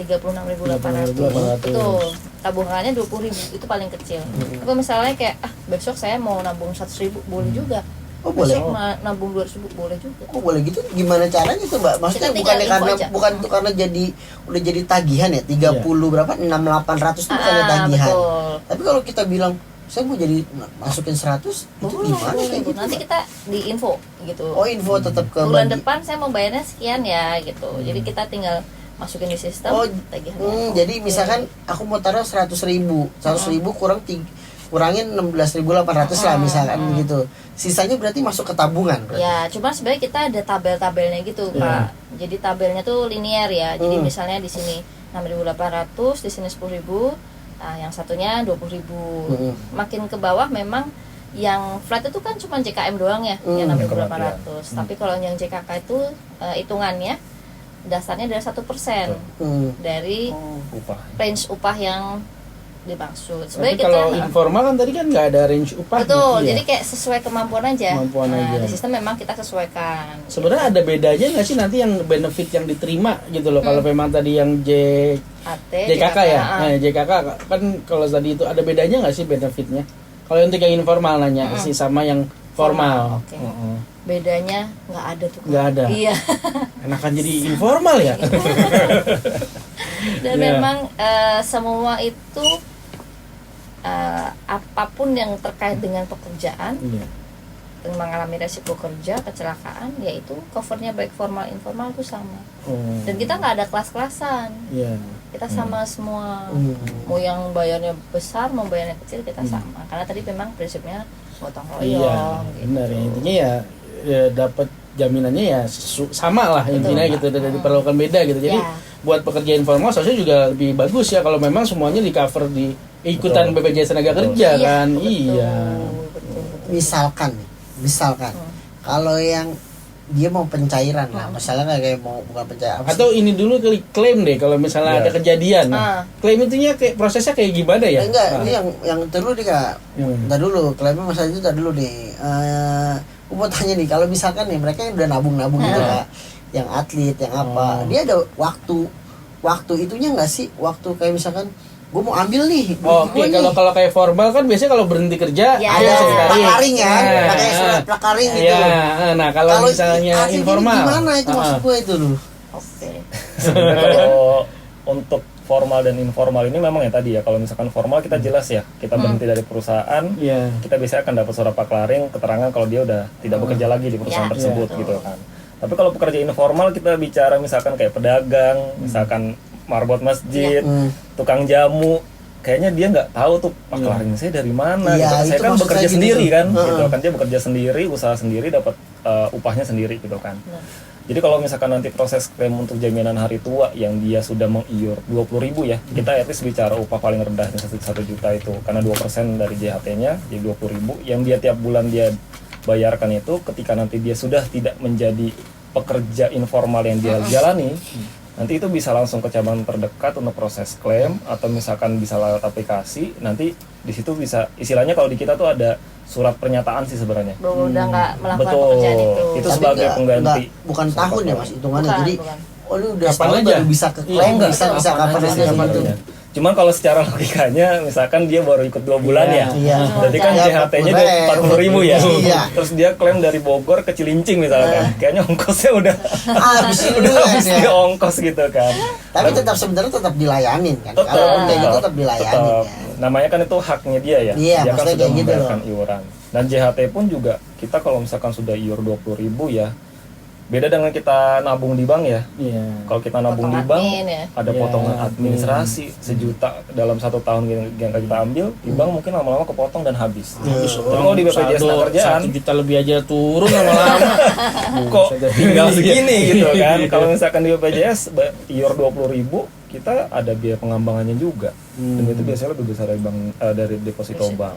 Speaker 2: 36.800.
Speaker 1: 36.800.
Speaker 2: Betul. Tabungannya 20.000 itu paling kecil. Kalau misalnya kayak besok saya mau nabung 100.000 boleh juga.
Speaker 4: Oh boleh.
Speaker 2: Besok nabung 200.000 boleh juga.
Speaker 4: Oh boleh gitu. Gimana caranya tuh Mbak? Maksudnya
Speaker 2: Kita tinggal
Speaker 4: bukannya
Speaker 2: info
Speaker 4: karena
Speaker 2: aja.
Speaker 4: bukan tuh karena jadi udah jadi tagihan ya 30 berapa 6.800 itu bukannya tagihan.
Speaker 2: Betul.
Speaker 4: Tapi kalau kita bilang saya mau jadi masukin 100 itu gimana kayak gitu?
Speaker 2: Nanti kita di info gitu.
Speaker 4: Oh info tetap ke
Speaker 2: Bulan
Speaker 4: bagi.
Speaker 2: depan saya mau bayarnya sekian ya gitu. Jadi kita tinggal masukin di sistem
Speaker 4: Oh,
Speaker 2: tagihannya.
Speaker 4: jadi misalkan aku mau taruh 100.000 kurang kurangin 16.800 lah misalkan gitu. Sisanya berarti masuk ke tabungan berarti.
Speaker 2: Ya, cuma sebenarnya kita ada tabel-tabelnya gitu, Pak. Jadi tabelnya tuh linear ya. Jadi misalnya di sini 6.800, di sini 10.000, nah yang satunya 20.000. Makin ke bawah memang yang flat itu kan cuma JKM doang ya, yang 6.800. Tapi kalau yang JKK itu hitungannya dasarnya dari 1% dari
Speaker 3: upah.
Speaker 2: range upah yang dimaksud.
Speaker 1: Tapi
Speaker 2: Sebenarnya
Speaker 1: kalau
Speaker 2: kita
Speaker 1: informal kan tadi kan nggak ada range upah.
Speaker 2: betul,
Speaker 1: Iya.
Speaker 2: jadi kayak sesuai kemampuan aja.
Speaker 1: Kemampuan
Speaker 2: Nah,
Speaker 1: aja.
Speaker 2: di sistem memang kita sesuaikan.
Speaker 1: Sebenarnya ada bedanya nggak sih nanti yang benefit yang diterima gitu loh. Kalau memang tadi yang
Speaker 2: AT,
Speaker 1: JKK ya, JKK kan kalau tadi itu ada bedanya nggak sih benefitnya? Kalau untuk yang informal nanya sih sama yang formal.
Speaker 2: Oke. Bedanya nggak ada tuh.
Speaker 1: Nggak ada.
Speaker 2: Iya.
Speaker 1: Enakan jadi informal ya.
Speaker 2: Dan
Speaker 1: Iya.
Speaker 2: memang semua itu apapun yang terkait dengan pekerjaan,
Speaker 1: Iya.
Speaker 2: mengalami resiko kerja, kecelakaan, yaitu covernya baik formal informal itu sama.
Speaker 1: Oh.
Speaker 2: Dan kita nggak ada kelas-kelasan.
Speaker 1: Iya.
Speaker 2: Kita sama semua. Mau yang bayarnya besar, mau bayarnya kecil kita sama. Karena tadi memang prinsipnya gotong royong.
Speaker 1: Iya,
Speaker 2: gitu.
Speaker 1: benar ya. Intinya ya dapat jaminannya ya sama lah intinya gitu, tidak diperlukan beda gitu. Jadi
Speaker 2: Ya.
Speaker 1: buat pekerja informal seharusnya juga lebih bagus ya kalau memang semuanya di cover di ikutan BPJS Tenaga Kerja kan. Iya.
Speaker 2: Betul.
Speaker 4: Misalkan kalau yang dia mau pencairan lah, misalnya kayak mau bukan pencairan apa sih?
Speaker 1: Atau ini dulu kali klaim deh kalau misalnya
Speaker 3: Iya.
Speaker 1: ada kejadian. Nah, klaim itunya kayak prosesnya kayak gimana ya?
Speaker 4: Enggak, ini yang dulu nih Kak. Ntar dulu, klaimnya masalah itu ntar dulu nih. Aku mau tanya nih, kalau misalkan nih mereka yang udah nabung-nabung gitu Kak, yang atlet, yang apa, dia ada waktu itunya nggak sih? Waktu kayak misalkan gue mau ambil nih.
Speaker 1: Oke,
Speaker 4: duit gua nih.
Speaker 1: kalau kayak formal kan biasanya kalau berhenti kerja
Speaker 2: Ya.
Speaker 4: ada
Speaker 1: langsung ditarik.
Speaker 4: plakaring ya,
Speaker 1: Nah,
Speaker 4: pakai surat plakaring gitu.
Speaker 1: Iya, nah kalau misalnya
Speaker 4: atlet ini
Speaker 1: informal
Speaker 4: gimana itu maksud gue itu loh?
Speaker 2: Oke.
Speaker 3: Sebenarnya kalau untuk formal dan informal ini memang ya tadi ya, kalau misalkan formal kita jelas ya, kita berhenti dari perusahaan,
Speaker 1: Iya.
Speaker 3: kita biasanya akan dapat surat paklaring keterangan kalau dia udah tidak bekerja lagi di perusahaan
Speaker 2: Ya,
Speaker 3: tersebut
Speaker 2: betul.
Speaker 3: gitu kan. Tapi kalau pekerja informal kita bicara misalkan kayak pedagang, misalkan marbot masjid, tukang jamu, kayaknya dia nggak tahu tuh paklaring saya dari mana.
Speaker 4: Iya,
Speaker 3: gitu. Saya
Speaker 4: itu
Speaker 3: kan
Speaker 4: maksud
Speaker 3: bekerja
Speaker 4: saya gitu
Speaker 3: sendiri
Speaker 4: tuh.
Speaker 3: kan, gitu kan dia bekerja sendiri, usaha sendiri, dapat upahnya sendiri gitu kan. Jadi kalau misalkan nanti proses klaim untuk jaminan hari tua yang dia sudah mengiur 20.000 ya, kita at least bicara upah paling rendah 1 juta itu, karena 2% dari JHT-nya jadi 20.000 yang dia tiap bulan dia bayarkan itu, ketika nanti dia sudah tidak menjadi pekerja informal yang dia jalani, nanti itu bisa langsung ke cabang terdekat untuk proses klaim, atau misalkan bisa lewat aplikasi. Nanti di situ bisa, istilahnya kalau di kita tuh ada surat pernyataan sih sebenarnya.
Speaker 2: Bahwa udah nggak melakukan
Speaker 3: Betul.
Speaker 2: pekerjaan itu.
Speaker 3: Itu
Speaker 4: Tapi
Speaker 3: sebagai
Speaker 4: nggak-
Speaker 3: pengganti.
Speaker 4: bukan tahun ya Mas hitungannya.
Speaker 2: Bukan,
Speaker 4: Jadi
Speaker 2: bukan.
Speaker 4: oh lu udah
Speaker 1: Kapan
Speaker 4: setahun
Speaker 1: aja?
Speaker 4: baru bisa ke
Speaker 1: Iya,
Speaker 4: klaim,
Speaker 1: enggak,
Speaker 4: bisa
Speaker 1: kapan
Speaker 4: kapan
Speaker 1: aja
Speaker 4: aja
Speaker 1: sih
Speaker 4: gitu.
Speaker 1: sebenarnya.
Speaker 3: Cuman kalau secara logikanya, misalkan dia baru ikut 2 bulan ya,
Speaker 4: Iya.
Speaker 3: berarti kan
Speaker 4: Ya,
Speaker 3: JHT-nya udah 40.000 ya.
Speaker 4: Iya.
Speaker 3: Terus dia klaim dari Bogor ke Cilincing misalkan, kayaknya ongkosnya udah
Speaker 4: Habis
Speaker 3: udah
Speaker 4: duluan
Speaker 3: habis
Speaker 4: ya.
Speaker 3: di ongkos gitu kan.
Speaker 4: Tapi tetap sebenarnya tetap dilayanin kan. Kalaupun kayak gitu tetap dilayanin
Speaker 3: tetap.
Speaker 4: kan.
Speaker 3: Namanya kan itu haknya dia ya.
Speaker 4: Iya,
Speaker 3: Dia kan
Speaker 4: maksudnya
Speaker 3: sudah
Speaker 4: kayak gitu
Speaker 3: membayarkan
Speaker 4: loh.
Speaker 3: iuran. Dan JHT pun juga kita kalau misalkan sudah iur 20.000 ya, beda dengan kita nabung di bank ya.
Speaker 1: Iya.
Speaker 3: Kalau kita nabung di
Speaker 2: Potong
Speaker 3: bank
Speaker 2: admin ya.
Speaker 3: ada
Speaker 1: Iya,
Speaker 3: potongan administrasi sejuta dalam 1 tahun yang kita ambil, di bank mungkin lama-lama kepotong dan habis.
Speaker 1: Habis
Speaker 3: Tapi kalau di BPJS
Speaker 1: saldo
Speaker 3: Kerjaan
Speaker 1: 1 juta lebih aja turun lama-lama.
Speaker 3: kok tinggal segini gitu kan.
Speaker 1: Iya.
Speaker 3: Kalau misalkan di BPJS iur 20.000, kita ada biaya pengembangannya juga. Dan itu biasanya lebih besar dari bank dari deposito bank.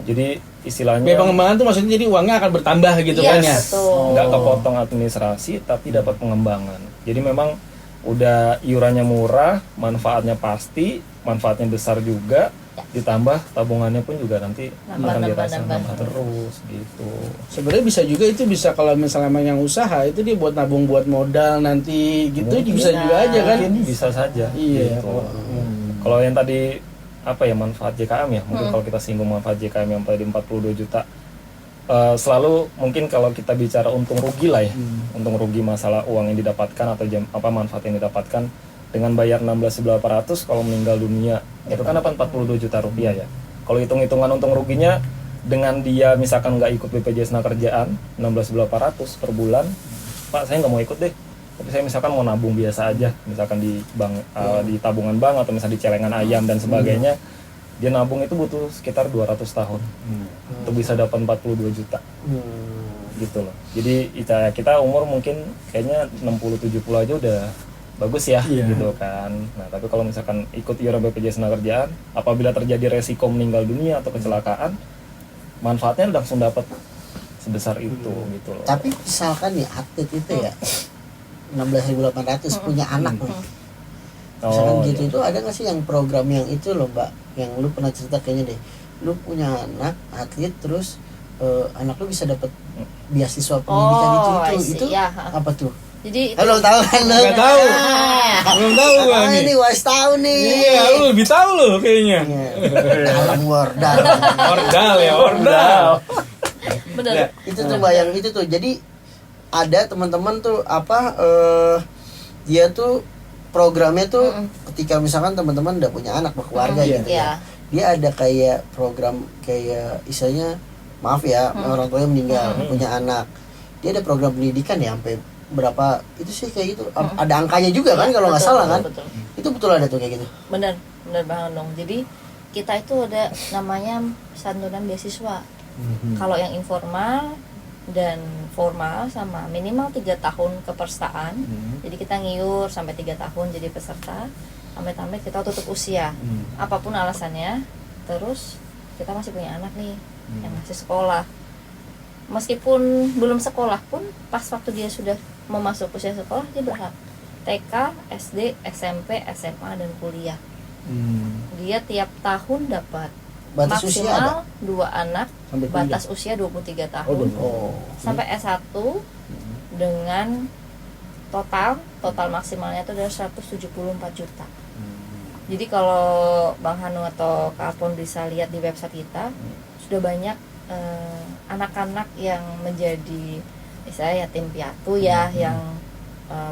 Speaker 3: Jadi istilahnya
Speaker 1: Biaya pengembangan tuh maksudnya jadi uangnya akan bertambah gitu
Speaker 2: Iya,
Speaker 1: kan ya.
Speaker 2: betul.
Speaker 3: nggak kepotong administrasi tapi dapat pengembangan. Jadi memang udah iurannya murah, manfaatnya pasti, manfaatnya besar juga, ditambah tabungannya pun juga nanti akan dirasa nambah terus gitu.
Speaker 1: Sebenarnya bisa juga itu bisa kalau misalnya emang yang usaha itu dia buat nabung buat modal nanti gitu
Speaker 3: Mungkin.
Speaker 1: bisa juga aja kan.
Speaker 3: Mungkin bisa saja.
Speaker 1: Iya.
Speaker 3: Gitu. Kalau yang tadi apa ya manfaat JKM ya, mungkin kalau kita singgung manfaat JKM yang tadi 42 juta, selalu mungkin kalau kita bicara untung rugi lah ya, untung rugi masalah uang yang didapatkan atau manfaat yang didapatkan dengan bayar 16.800 kalau meninggal dunia itu kan dapat 42 juta rupiah ya. Kalau hitung-hitungan untung ruginya dengan dia misalkan nggak ikut BPJS Kerjaan 16.800 per bulan, Pak saya nggak mau ikut deh, tapi saya misalkan mau nabung biasa aja, misalkan di bank, di tabungan bank atau misalnya di celengan ayam dan sebagainya, dia nabung itu butuh sekitar 200 tahun untuk bisa dapat 42 juta gitu loh. Jadi kita umur mungkin kayaknya 60-70 aja udah bagus ya gitu kan. Nah tapi kalau misalkan ikut iuran BPJS Kerjaan, apabila terjadi resiko meninggal dunia atau kecelakaan, manfaatnya langsung dapat sebesar itu gitu loh.
Speaker 4: Tapi misalkan nih atlet itu ya 16.800 punya anak nih. Misalkan gitu
Speaker 3: iya.
Speaker 4: itu ada nggak sih yang program yang itu loh Mbak, yang lu pernah cerita kayaknya deh, lu punya anak atlet terus anak lu bisa dapat beasiswa pendidikan itu
Speaker 2: iya.
Speaker 4: apa tuh?
Speaker 2: Jadi itu
Speaker 4: Belum tahu kan lu?
Speaker 1: Nggak tahu. Belum tahu gua
Speaker 4: Ah,
Speaker 1: nih.
Speaker 4: ini was tahu nih.
Speaker 1: Iya, lu lebih tahu lu kayaknya.
Speaker 4: Dalam wordal.
Speaker 1: Ordal ya, ordal.
Speaker 2: bener.
Speaker 1: Ya.
Speaker 4: Itu tuh bayang itu tuh. Jadi ada teman-teman tuh dia tuh programnya tuh ketika misalkan teman-teman udah punya anak berkeluarga gitu ya. Dia ada kayak program kayak istilahnya maaf ya orang tuanya meninggal punya anak. Dia ada program pendidikan ya sampai berapa itu sih kayak gitu. Ada angkanya juga kan kalau nggak salah kan.
Speaker 2: Betul.
Speaker 4: Itu betul ada tuh kayak gitu.
Speaker 2: Bener banget dong. Jadi kita itu ada namanya santunan beasiswa. Kalau yang informal dan formal sama minimal 3 tahun kepesertaan. Jadi kita ngiur sampai 3 tahun jadi peserta. Sampai kita tutup usia. Apapun alasannya. Terus kita masih punya anak nih yang masih sekolah. Meskipun belum sekolah pun pas waktu dia sudah mau masuk usia sekolah dia berhak TK, SD, SMP, SMA dan kuliah. Dia tiap tahun dapat
Speaker 4: Batas usia ada?
Speaker 2: maksimal 2 anak,
Speaker 1: Sampai
Speaker 2: batas usia 23 tahun. Sampai S1 dengan total maksimalnya itu adalah 174 juta. Jadi kalau Bang Hanu atau Kak Alpon bisa lihat di website kita, sudah banyak anak-anak yang menjadi misalnya yatim piatu ya, yang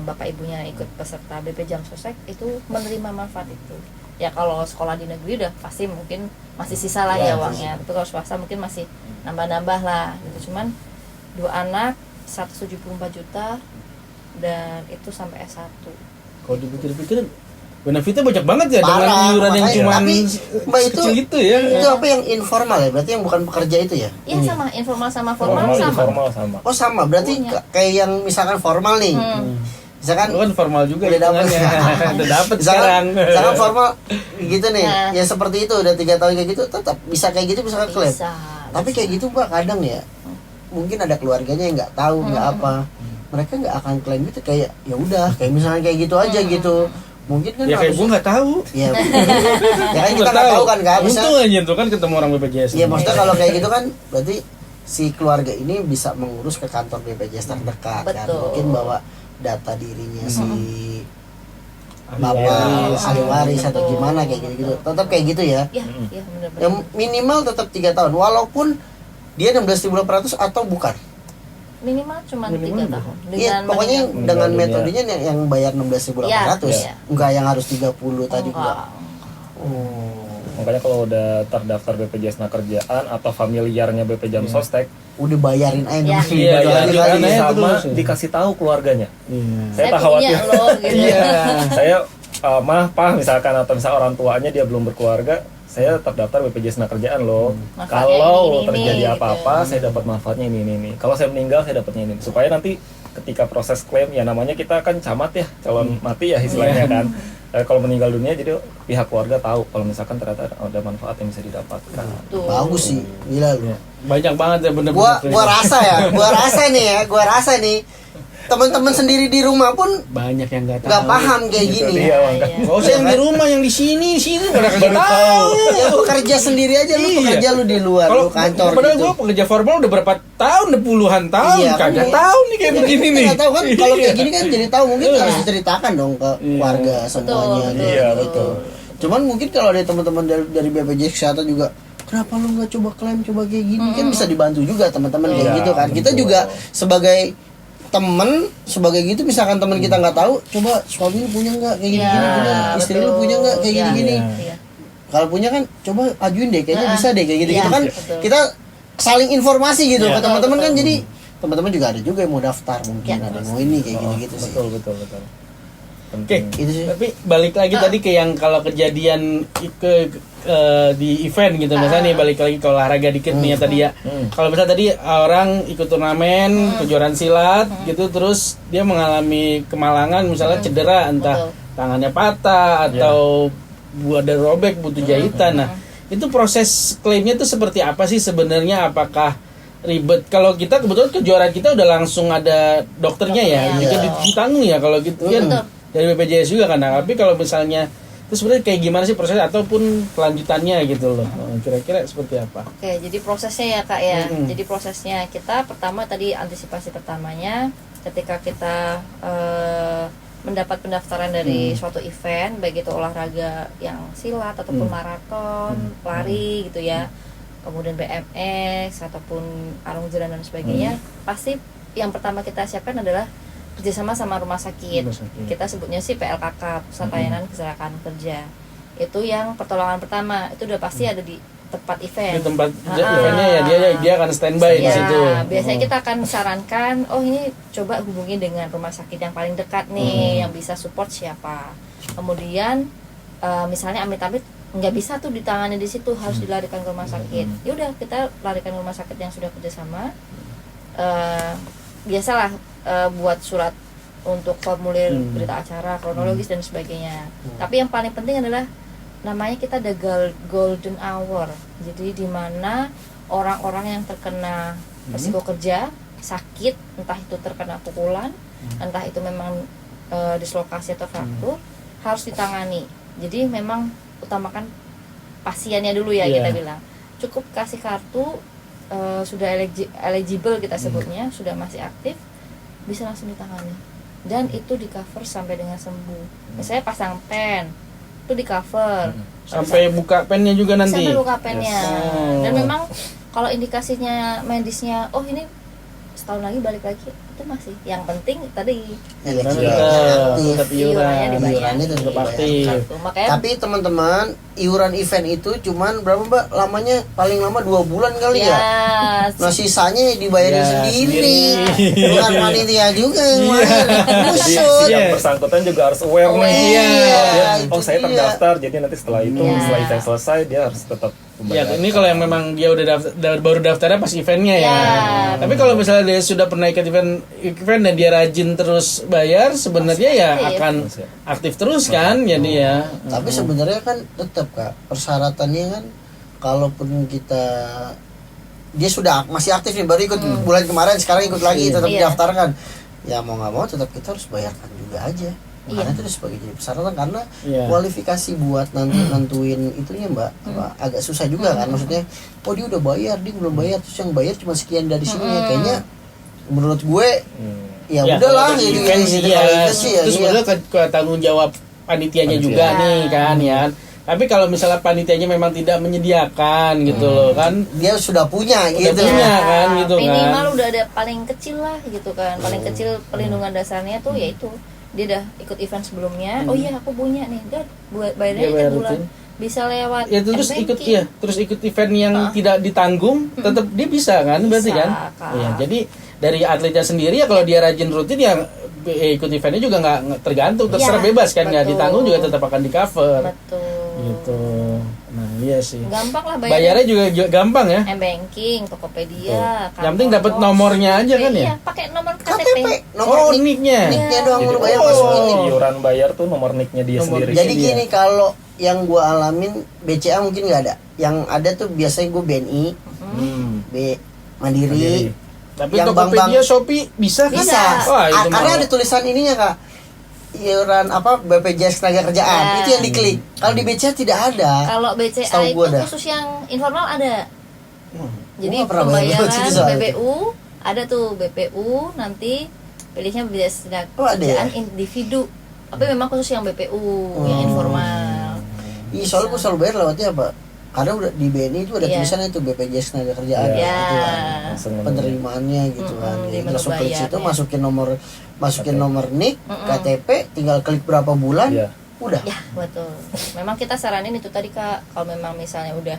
Speaker 2: bapak ibunya ikut peserta BP Jam Sosek itu menerima manfaat itu. Ya kalau sekolah di negeri udah pasti mungkin masih sisa lah ya uangnya, tapi kalau swasta mungkin masih nambah-nambah lah gitu. Cuman 2 anak 174 juta dan itu sampai S1.
Speaker 1: Kalau dipikir-pikir benefitnya banyak banget ya dengan
Speaker 4: Parah,
Speaker 1: iuran yang
Speaker 4: makanya.
Speaker 1: cuma
Speaker 4: Tapi, Mbak,
Speaker 1: kecil itu ya.
Speaker 4: Itu apa yang informal ya? Berarti yang bukan pekerja itu ya?
Speaker 2: Iya sama, informal sama formal
Speaker 3: Formal,
Speaker 2: sama.
Speaker 3: informal sama.
Speaker 4: Oh sama, berarti
Speaker 2: Punya.
Speaker 4: kayak yang misalkan formal nih. Misalkan
Speaker 1: Lu kan formal juga
Speaker 4: udah dapet.
Speaker 1: hitungannya. Udah dapet sekarang.
Speaker 4: Misalkan formal gitu nih,
Speaker 2: Nah.
Speaker 4: ya seperti itu udah 3 tahun kayak gitu, tetap bisa kayak gitu bisa klaim.
Speaker 2: Bisa.
Speaker 4: Tapi kayak gitu Mbak kadang ya, mungkin ada keluarganya yang nggak tahu nggak apa, mereka nggak akan klaim gitu kayak ya udah kayak misalnya kayak gitu aja gitu. Mungkin kan
Speaker 1: Ya kayak
Speaker 4: harus-
Speaker 1: gue nggak tahu.
Speaker 4: ya, ya kan kita nggak tahu kan nggak bisa.
Speaker 1: Untung aja tuh kan ketemu orang BPJS.
Speaker 4: Iya maksudnya kalau kayak gitu kan berarti si keluarga ini bisa mengurus ke kantor BPJS terdekat kan,
Speaker 2: Betul.
Speaker 4: mungkin bawa data dirinya si bapak ahli waris atau gimana kayak gitu. Tetap kayak gitu ya.
Speaker 2: Iya, iya benar-benar.
Speaker 4: Yang minimal tetap 3 tahun walaupun dia 16.800 atau bukan.
Speaker 2: Minimal cuma 3 tahun.
Speaker 4: Iya, pokoknya dengan metodenya yang bayar 16.800.
Speaker 2: Iya.
Speaker 4: Enggak yang harus 30 tadi enggak.
Speaker 3: Makanya kalau udah terdaftar BPJS Nakerjaan atau familiarnya BPJS Sostek,
Speaker 4: Udah bayarin aja
Speaker 2: Iya.
Speaker 4: dulu.
Speaker 1: Iya,
Speaker 3: dibayarin
Speaker 1: dibayarin aja
Speaker 3: sama
Speaker 1: terus.
Speaker 3: dikasih tahu keluarganya. Saya tak
Speaker 2: punya
Speaker 3: khawatir.
Speaker 2: loh gitu.
Speaker 1: Iya.
Speaker 3: Saya mah pah misalkan atau misal orang tuanya dia belum berkeluarga, saya terdaftar BPJS Nakerjaan loh.
Speaker 2: Manfaatnya
Speaker 3: Kalau
Speaker 2: ini,
Speaker 3: terjadi
Speaker 2: gitu.
Speaker 3: apa-apa, saya dapat manfaatnya ini. Kalau saya meninggal, saya dapatnya ini. Supaya nanti ketika proses klaim, ya namanya kita kan camat ya, calon mati ya istilahnya kan. Kalau meninggal dunia, jadi pihak keluarga tahu kalau misalkan ternyata ada manfaat yang bisa didapatkan.
Speaker 2: Tuh.
Speaker 4: Bagus sih, gila lu.
Speaker 1: Banyak banget ya bener-bener.
Speaker 4: Gua rasa nih teman-teman sendiri di rumah pun
Speaker 1: banyak yang nggak tahu.
Speaker 4: nggak paham kayak
Speaker 3: Gitu
Speaker 4: gini.
Speaker 3: dia, makanya.
Speaker 2: Iya.
Speaker 1: Gak usah yang di rumah, yang di sini pada kagak tahu.
Speaker 4: Ya bekerja sendiri aja lu,
Speaker 1: Iya.
Speaker 4: pekerja lu di luar,
Speaker 1: Kalau
Speaker 4: lu kantor
Speaker 1: padahal
Speaker 4: gitu.
Speaker 1: gue pekerja formal udah berapa tahun, udah puluhan tahun,
Speaker 4: Iya,
Speaker 1: kagak
Speaker 4: iya.
Speaker 1: tahu nih kayak begini
Speaker 4: Kita
Speaker 1: nih.
Speaker 4: nggak tahu kan kalau kayak
Speaker 1: Iya.
Speaker 4: gini kan jadi tahu mungkin harus diceritakan dong ke keluarga semuanya.
Speaker 2: betul.
Speaker 3: Iya, betul.
Speaker 4: Cuman mungkin kalau ada teman-teman dari BPJS Kesehatan juga, kenapa lu nggak coba klaim coba kayak gini kan bisa dibantu juga teman-teman kayak
Speaker 3: Iya,
Speaker 4: gitu kan. Kita
Speaker 3: betul.
Speaker 4: juga sebagai temen sebagai gitu misalkan teman kita nggak tahu, coba suami lu punya nggak kayak gini-gini,
Speaker 2: Iya,
Speaker 4: punya istri lu
Speaker 2: betul.
Speaker 4: punya nggak kayak
Speaker 2: Iya,
Speaker 4: gini-gini.
Speaker 2: iya.
Speaker 4: Kalau punya kan coba ajuin deh, kayaknya bisa deh kayak gitu-gitu
Speaker 2: Iya,
Speaker 4: kan.
Speaker 2: betul.
Speaker 4: Kita saling informasi gitu
Speaker 3: Iya.
Speaker 4: ke teman-teman kan,
Speaker 2: Betul.
Speaker 4: jadi teman-teman juga ada juga yang mau daftar mungkin,
Speaker 2: Iya.
Speaker 4: ada yang mau ini kayak gitu-gitu sih.
Speaker 3: Betul.
Speaker 1: Oke,
Speaker 4: Itu sih.
Speaker 1: tapi balik lagi tadi ke yang kalau kejadian di event gitu, misalnya nih balik lagi ke olahraga dikit nih ya tadi ya. Kalau misalnya tadi orang ikut turnamen kejuaraan silat gitu, terus dia mengalami kemalangan, misalnya cedera, entah
Speaker 2: Betul.
Speaker 1: tangannya patah atau ada robek butuh jahitan. Nah, itu proses klaimnya tuh seperti apa sih sebenarnya? Apakah ribet? Kalau kita kebetulan kejuaraan kita udah langsung ada dokternya ya,
Speaker 2: Dokternya.
Speaker 1: jadi ditanggung ya kalau gitu kan
Speaker 2: Betul.
Speaker 1: dari BPJS juga kan. Nah, tapi kalau misalnya itu sebenarnya kayak gimana sih proses ataupun kelanjutannya gitu loh, kira-kira seperti apa?
Speaker 2: Oke, jadi prosesnya ya Kak ya.
Speaker 1: Mm-mm.
Speaker 2: Jadi prosesnya kita pertama tadi antisipasi pertamanya ketika kita mendapat pendaftaran dari suatu event, baik itu olahraga yang silat ataupun maraton, lari gitu ya. Kemudian BMX ataupun arung jeram dan sebagainya. Pasti yang pertama kita siapkan adalah kerjasama sama rumah sakit. Kita sebutnya sih PLKK, Pusat Layanan Kecelakaan Kerja. Itu yang pertolongan pertama, itu udah pasti ada di tempat event.
Speaker 1: Di tempat eventnya ya dia akan standby di
Speaker 2: Ya,
Speaker 1: situ.
Speaker 2: biasanya kita akan sarankan, oh ini coba hubungi dengan rumah sakit yang paling dekat nih, yang bisa support siapa. Kemudian misalnya amit-amit nggak bisa tuh ditangani di situ, harus dilarikan ke rumah sakit. Ya udah kita larikan ke rumah sakit yang sudah kerjasama. Biasalah buat surat untuk formulir berita acara, kronologis dan sebagainya. Tapi yang paling penting adalah namanya kita ada golden hour. Jadi di mana orang-orang yang terkena risiko kerja, sakit, entah itu terkena pukulan, entah itu memang dislokasi atau fraktur, harus ditangani. Jadi memang utamakan pasiennya dulu ya, kita bilang. Cukup kasih kartu sudah eligible kita sebutnya, sudah masih aktif, bisa langsung ditangani. Dan itu di cover sampai dengan sembuh. Misalnya pasang pen, itu di cover
Speaker 1: Sampai buka pennya juga nanti.
Speaker 2: sampai buka pennya.
Speaker 1: Yes.
Speaker 2: Dan memang kalau indikasinya medisnya, oh ini setahun lagi balik lagi, itu masih yang penting tadi
Speaker 1: Tetap
Speaker 2: iurannya dibayar.
Speaker 4: Iurannya tetap
Speaker 1: Tetap aktif.
Speaker 2: Gitu. Makanya
Speaker 4: Tapi teman-teman, iuran event itu cuman berapa Mbak? Lamanya paling lama 2 bulan kali ya. Nah sisanya dibayarin
Speaker 1: Ya,
Speaker 4: sendiri.
Speaker 1: sendiri.
Speaker 4: Bukan panitia juga yang
Speaker 1: Iya.
Speaker 4: bayar.
Speaker 3: Jadi
Speaker 4: Busuk.
Speaker 3: yang bersangkutan juga harus aware nih.
Speaker 1: Iya.
Speaker 3: Oh saya
Speaker 4: itu dia.
Speaker 3: terdaftar, jadi nanti setelah itu,
Speaker 2: Iya.
Speaker 3: setelah event selesai dia harus tetap
Speaker 1: Ya,
Speaker 3: membayar.
Speaker 1: ini kalau yang memang dia udah baru daftarnya pas eventnya ya.
Speaker 2: Ya.
Speaker 1: Tapi kalau misalnya dia sudah pernah ikut event dan dia rajin terus bayar, sebenarnya ya
Speaker 2: aktif.
Speaker 1: akan aktif terus kan, jadi ya.
Speaker 4: Tapi sebenarnya kan tetap Kak, persyaratannya kan kalaupun kita dia sudah masih aktif nih, baru ikut bulan kemarin, sekarang ikut lagi tetap
Speaker 2: Iya.
Speaker 4: didaftarkan. Ya mau nggak mau tetap kita harus bayarkan juga aja. Karena itu sebagai jadi persyaratan, karena
Speaker 1: Iya.
Speaker 4: kualifikasi buat nentuin itunya Mbak agak susah juga kan, maksudnya oh dia udah bayar, dia belum bayar, terus yang bayar cuma sekian dari sini ya, kayaknya menurut gue ya
Speaker 1: Ya,
Speaker 4: udahlah
Speaker 1: kalau
Speaker 4: jadi
Speaker 1: event sih ya,
Speaker 4: kalau event sih ya,
Speaker 1: itu
Speaker 4: iya.
Speaker 1: sebenarnya ke tanggung jawab panitianya
Speaker 3: Panitia.
Speaker 1: juga nih kan ya. Tapi kalau misalnya panitianya memang tidak menyediakan gitu loh kan,
Speaker 4: Dia sudah punya
Speaker 1: Udah
Speaker 4: gitu.
Speaker 1: punya. kan, gitu kan.
Speaker 2: Minimal udah ada paling kecil lah gitu kan. Paling kecil perlindungan dasarnya tuh yaitu dia udah ikut event sebelumnya. Oh iya aku punya nih. Udah bayarnya
Speaker 1: Dia bayar
Speaker 2: tiap bulan.
Speaker 1: rutin.
Speaker 2: Bisa lewat
Speaker 1: Ya terus ikut
Speaker 2: M-banking.
Speaker 1: terus ikut event yang tidak ditanggung, tetap dia bisa kan, berarti
Speaker 2: Bisa,
Speaker 1: kan?
Speaker 2: Kak.
Speaker 1: Iya, jadi dari atletnya sendiri ya kalau dia rajin rutin ya ikut eventnya juga nggak tergantung, terserah
Speaker 2: Iya,
Speaker 1: bebas kan, nggak
Speaker 2: betul.
Speaker 1: ditanggung juga tetap akan di cover.
Speaker 2: Betul.
Speaker 1: Gitu. Nah iya sih.
Speaker 2: Gampang lah
Speaker 1: Bayarnya juga gampang ya.
Speaker 2: M-banking, Tokopedia.
Speaker 1: Yang penting dapat nomornya aja kan ya?
Speaker 2: Iya, pakai nomor
Speaker 4: KTP,
Speaker 2: KTP.
Speaker 4: nomor
Speaker 1: Oh
Speaker 4: nik.
Speaker 1: nicknya.
Speaker 4: Nicknya doang
Speaker 3: Jadi
Speaker 4: lu bayar
Speaker 1: oh.
Speaker 4: masukin nik.
Speaker 3: iuran bayar tuh nomor nicknya dia
Speaker 1: Nomor
Speaker 3: sendiri.
Speaker 4: Jadi
Speaker 1: Iya.
Speaker 4: gini, kalau yang gua alamin BCA mungkin nggak ada. Yang ada tuh biasanya gue BNI,
Speaker 1: Hmm.
Speaker 4: B Mandiri.
Speaker 1: Tapi
Speaker 4: Yang
Speaker 1: Tokopedia,
Speaker 4: bank-bank-
Speaker 1: Shopee bisa kan?
Speaker 4: Bisa.
Speaker 1: Wah, itu
Speaker 4: Karena
Speaker 1: mah.
Speaker 4: ada tulisan ininya Kak. Iuran apa BPJS tenaga kerjaan.
Speaker 2: Ya.
Speaker 4: Itu yang diklik. Kalau di BCA tidak ada.
Speaker 2: Kalau BCA
Speaker 4: Setahu
Speaker 2: itu
Speaker 4: gua dah.
Speaker 2: khusus yang informal ada. Jadi
Speaker 4: Gua nggak pernah bayar lewat situ
Speaker 2: pembayaran
Speaker 4: soalnya.
Speaker 2: BPU ada tuh BPU, nanti pilihnya BPJS tenaga
Speaker 4: Oh, ada ya?
Speaker 2: kerjaan individu. Tapi memang khusus yang BPU yang informal.
Speaker 4: Iya, soalnya gue selalu bayar lewatnya apa? Karena udah di BNI itu ada
Speaker 2: Iya.
Speaker 4: tulisannya itu BPJS tenaga kerjaan
Speaker 3: Iya.
Speaker 4: gitu kan.
Speaker 3: Langsung
Speaker 4: Penerimaannya gitu kan.
Speaker 2: di
Speaker 4: Jadi
Speaker 2: menu
Speaker 4: langsung klik situ,
Speaker 2: bayarnya.
Speaker 4: masukin nomor NIK, KTP, tinggal klik berapa bulan,
Speaker 3: Iya.
Speaker 4: udah.
Speaker 2: Ya, betul. Memang kita saranin itu tadi Kak, kalau memang misalnya udah